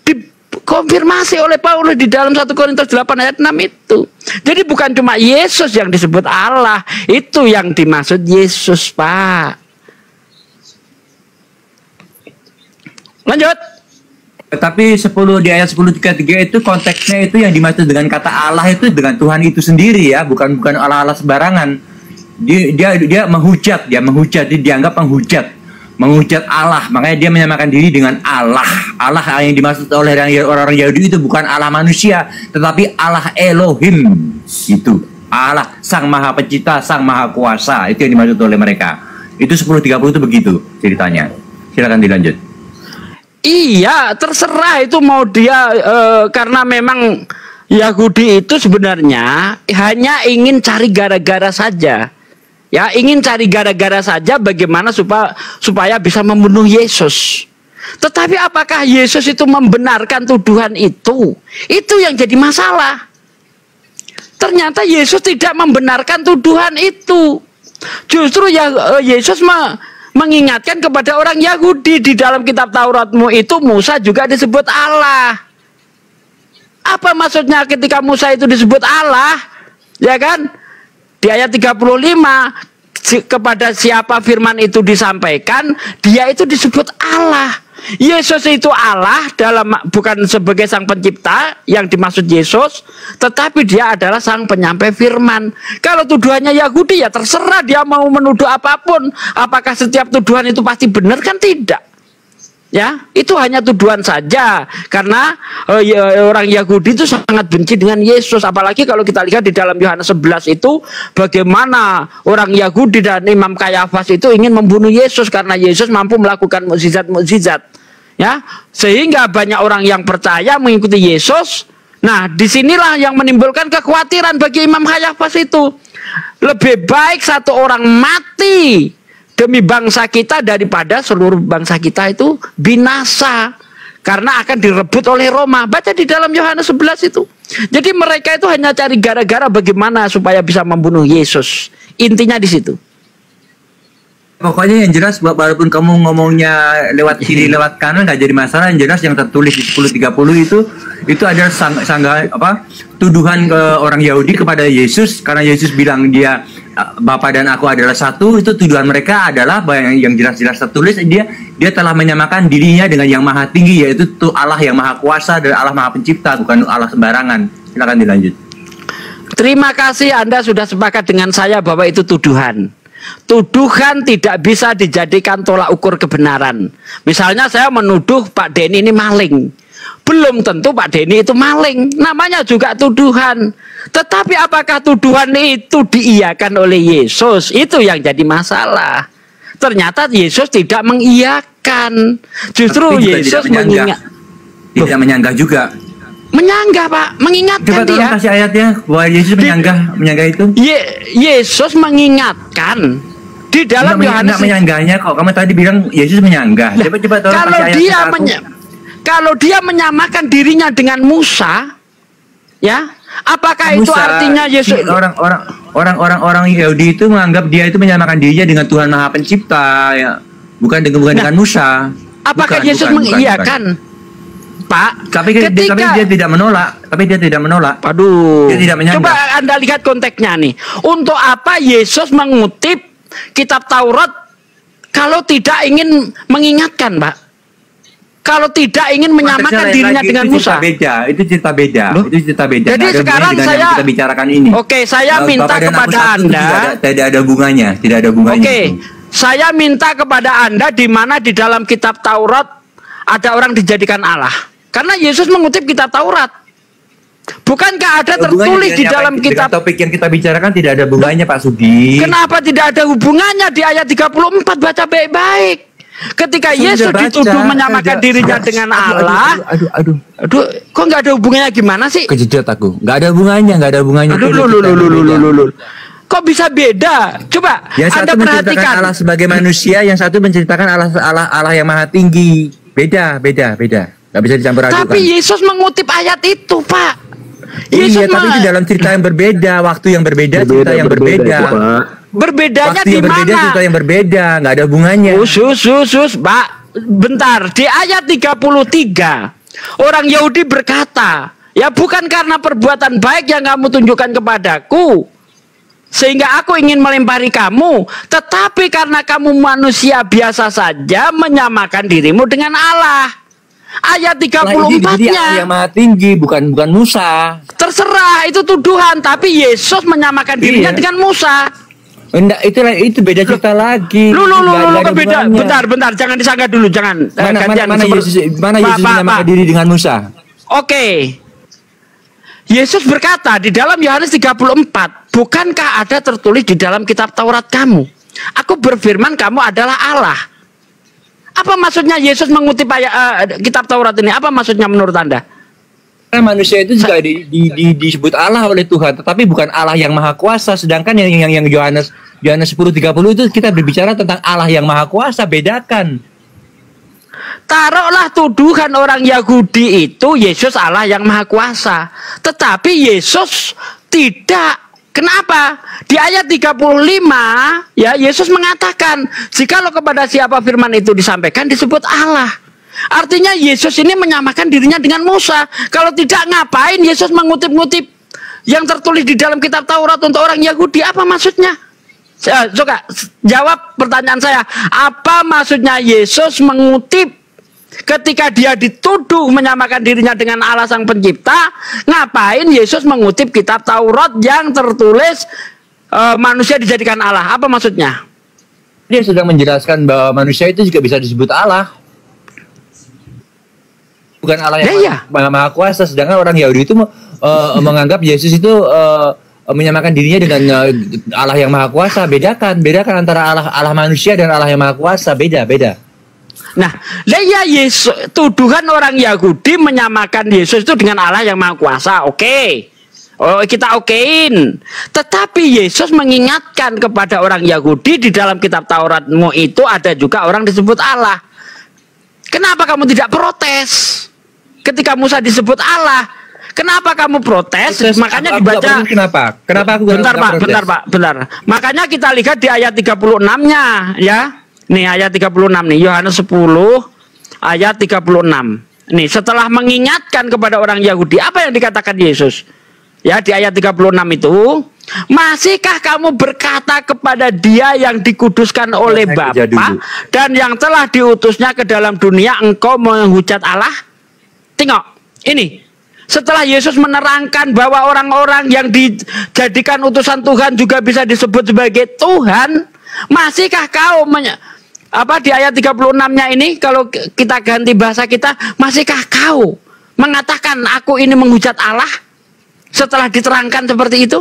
Dikonfirmasi oleh Paulus di dalam 1 Korintus 8 ayat 6 itu. Jadi bukan cuma Yesus yang disebut Allah, itu yang dimaksud Yesus, Pak. Lanjut. Tapi di ayat 10:33 itu konteksnya itu yang dimaksud dengan kata Allah itu dengan Tuhan itu sendiri ya, bukan Allah sembarangan. Dia menghujat, dia dianggap menghujat Allah, makanya dia menyamakan diri dengan Allah. Allah yang dimaksud oleh orang-orang Yahudi itu bukan Allah manusia, tetapi Allah Elohim. Itu Allah Sang Maha Pencipta, Sang Maha Kuasa, itu yang dimaksud oleh mereka. Itu 10:30 itu begitu ceritanya. Silakan dilanjut. Iya, terserah itu mau dia karena memang Yahudi itu sebenarnya hanya ingin cari gara-gara saja. Ya, ingin cari gara-gara saja bagaimana supaya bisa membunuh Yesus. Tetapi apakah Yesus itu membenarkan tuduhan itu? Itu yang jadi masalah. Ternyata Yesus tidak membenarkan tuduhan itu. Justru Yesus mengingatkan kepada orang Yahudi, di dalam kitab Tauratmu itu Musa juga disebut Allah. Apa maksudnya ketika Musa itu disebut Allah? Ya kan? Di ayat 35, kepada siapa firman itu disampaikan, dia itu disebut Allah. Yesus itu Allah bukan sebagai sang pencipta yang dimaksud Yesus, tetapi dia adalah sang penyampai firman. Kalau tuduhannya Yahudi, ya terserah dia mau menuduh apapun. Apakah setiap tuduhan itu pasti benar? Kan tidak. Ya, itu hanya tuduhan saja. Karena orang Yahudi itu sangat benci dengan Yesus. Apalagi kalau kita lihat di dalam Yohanes 11 itu, bagaimana orang Yahudi dan Imam Kayafas itu ingin membunuh Yesus karena Yesus mampu melakukan mukjizat-mukjizat. Ya, sehingga banyak orang yang percaya mengikuti Yesus. Nah, disinilah yang menimbulkan kekhawatiran bagi Imam Kayafas itu. Lebih baik satu orang mati demi bangsa kita daripada seluruh bangsa kita itu binasa karena akan direbut oleh Roma. Baca di dalam Yohanes 11 itu. Jadi mereka itu hanya cari gara-gara bagaimana supaya bisa membunuh Yesus. Intinya di situ. Pokoknya yang jelas, walaupun kamu ngomongnya lewat kiri lewat kanan nggak jadi masalah. Yang jelas yang tertulis di 10:30 itu adalah tuduhan ke orang Yahudi kepada Yesus, karena Yesus bilang dia Bapa dan aku adalah satu. Itu tuduhan mereka adalah yang jelas-jelas tertulis, dia telah menyamakan dirinya dengan yang maha tinggi, yaitu Allah yang maha kuasa dan Allah maha pencipta, bukan Allah sembarangan. Silakan dilanjut. Terima kasih, Anda sudah sepakat dengan saya bahwa itu tuduhan. Tuduhan tidak bisa dijadikan tolak ukur kebenaran. Misalnya saya menuduh Pak Denny ini maling, belum tentu Pak Denny itu maling, namanya juga tuduhan. Tetapi apakah tuduhan itu diiyakan oleh Yesus? Itu yang jadi masalah. Ternyata Yesus tidak mengiyakan. Justru Yesus tidak menyanggah juga. Menyanggah, Pak, mengingatkan. Coba tolong kasih ayatnya bahwa Yesus menyanggah itu. Yesus mengingatkan di dalam Yohanes. Menyanggahnya kok. Kamu tadi bilang Yesus menyanggah. Coba tolong kasih ayatnya. Kalau dia menyamakan dirinya dengan Musa, ya, apakah Musa, itu artinya Yesus? Orang Yahudi itu menganggap dia itu menyamakan dirinya dengan Tuhan Maha Pencipta, ya, bukan dengan Musa. Apakah Yesus mengiyakan? Pak, tapi dia tidak menolak. Aduh. Dia tidak menyanggah. Coba Anda lihat konteksnya nih. Untuk apa Yesus mengutip kitab Taurat kalau tidak ingin mengingatkan, Pak? Kalau tidak ingin menyamakan dirinya dengan Musa. Itu cerita beda. Jadi sekarang saya kita bicarakan ini. Oke, saya minta kepada Anda. Tidak ada hubungannya. Oke, saya minta kepada Anda di mana di dalam kitab Taurat ada orang dijadikan Allah. Karena Yesus mengutip kitab Taurat. Bukankah ada tertulis di dalam kitab? Topik yang kita bicarakan tidak ada hubungannya, Pak Sudi. Kenapa tidak ada hubungannya? Di ayat 34 baca baik-baik. Ketika Yesus dituduh menyamakan dirinya dengan Allah. Aduh, kok nggak ada hubungannya, gimana sih? Kejedot aku. Nggak ada hubungannya. Kok bisa beda? Coba Anda perhatikan. Allah sebagai manusia, yang satu menceritakan Allah yang maha tinggi. Beda. Nggak bisa dicampur adukan. Tapi Yesus mengutip ayat itu, Pak. Yesus tapi itu dalam cerita yang berbeda, waktu yang berbeda, cerita yang berbeda. Berbedanya di mana? Cerita yang berbeda, nggak ada hubungannya. Pak. Bentar, di ayat 33 orang Yahudi berkata, ya bukan karena perbuatan baik yang kamu tunjukkan kepadaku sehingga aku ingin melempari kamu, tetapi karena kamu manusia biasa saja menyamakan dirimu dengan Allah. Ayat 34-nya yang maha tinggi, bukan Musa. Terserah, itu tuduhan. Tapi Yesus menyamakan dirinya dengan Musa. Enggak, itu beda cerita lagi. Beda. Bentar, jangan disangka dulu, jangan. Mana Yesus menyamakan diri dengan Musa? Oke. Yesus berkata di dalam Yohanes 34, bukankah ada tertulis di dalam kitab Taurat kamu? Aku berfirman kamu adalah Allah. Apa maksudnya Yesus mengutip kitab Taurat ini? Apa maksudnya menurut Anda? Karena manusia itu juga disebut Allah oleh Tuhan, tetapi bukan Allah yang maha kuasa. Sedangkan yang Yohanes 10:30 itu kita berbicara tentang Allah yang maha kuasa. Bedakan. Taruhlah tuduhan orang Yahudi itu Yesus Allah yang maha kuasa, tetapi Yesus tidak. Kenapa? Di ayat 35 ya Yesus mengatakan, jikalau kepada siapa firman itu disampaikan disebut Allah. Artinya Yesus ini menyamakan dirinya dengan Musa. Kalau tidak, ngapain Yesus mengutip-ngutip yang tertulis di dalam kitab Taurat untuk orang Yahudi? Apa maksudnya? Coba jawab pertanyaan saya. Apa maksudnya Yesus mengutip ketika dia dituduh menyamakan dirinya dengan Allah Sang Pencipta? Ngapain Yesus mengutip kitab Taurat yang tertulis manusia dijadikan Allah? Apa maksudnya? Dia sedang menjelaskan bahwa manusia itu juga bisa disebut Allah. Bukan Allah yang maha kuasa. Sedangkan orang Yahudi itu menganggap Yesus itu menyamakan dirinya dengan Allah yang maha kuasa. Bedakan antara Allah manusia dan Allah yang maha kuasa. Beda. Nah, Yesus, tuduhan orang Yahudi menyamakan Yesus itu dengan Allah yang maha kuasa. Oke. Oh, kita okein. Tetapi Yesus mengingatkan kepada orang Yahudi, di dalam kitab Tauratmu itu ada juga orang disebut Allah. Kenapa kamu tidak protes ketika Musa disebut Allah? Kenapa kamu protes? Makanya dibaca. Kenapa aku bentar Pak. Makanya kita lihat di ayat 36-nya ya. Nih ayat 36 nih, Yohanes 10 ayat 36. Nih, setelah mengingatkan kepada orang Yahudi, apa yang dikatakan Yesus? Ya, di ayat 36 itu, masihkah kamu berkata kepada Dia yang dikuduskan oleh Bapa dan yang telah diutusnya ke dalam dunia, engkau menghujat Allah? Tengok, ini setelah Yesus menerangkan bahwa orang-orang yang dijadikan utusan Tuhan juga bisa disebut sebagai Tuhan, masihkah kau di ayat 36-nya ini, kalau kita ganti bahasa kita, masihkah kau mengatakan aku ini menghujat Allah setelah diterangkan seperti itu?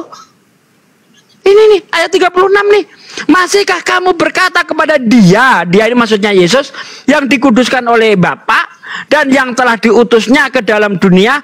Ini nih ayat 36 nih. Masihkah kamu berkata kepada Dia ini maksudnya Yesus, yang dikuduskan oleh Bapa dan yang telah diutusnya ke dalam dunia,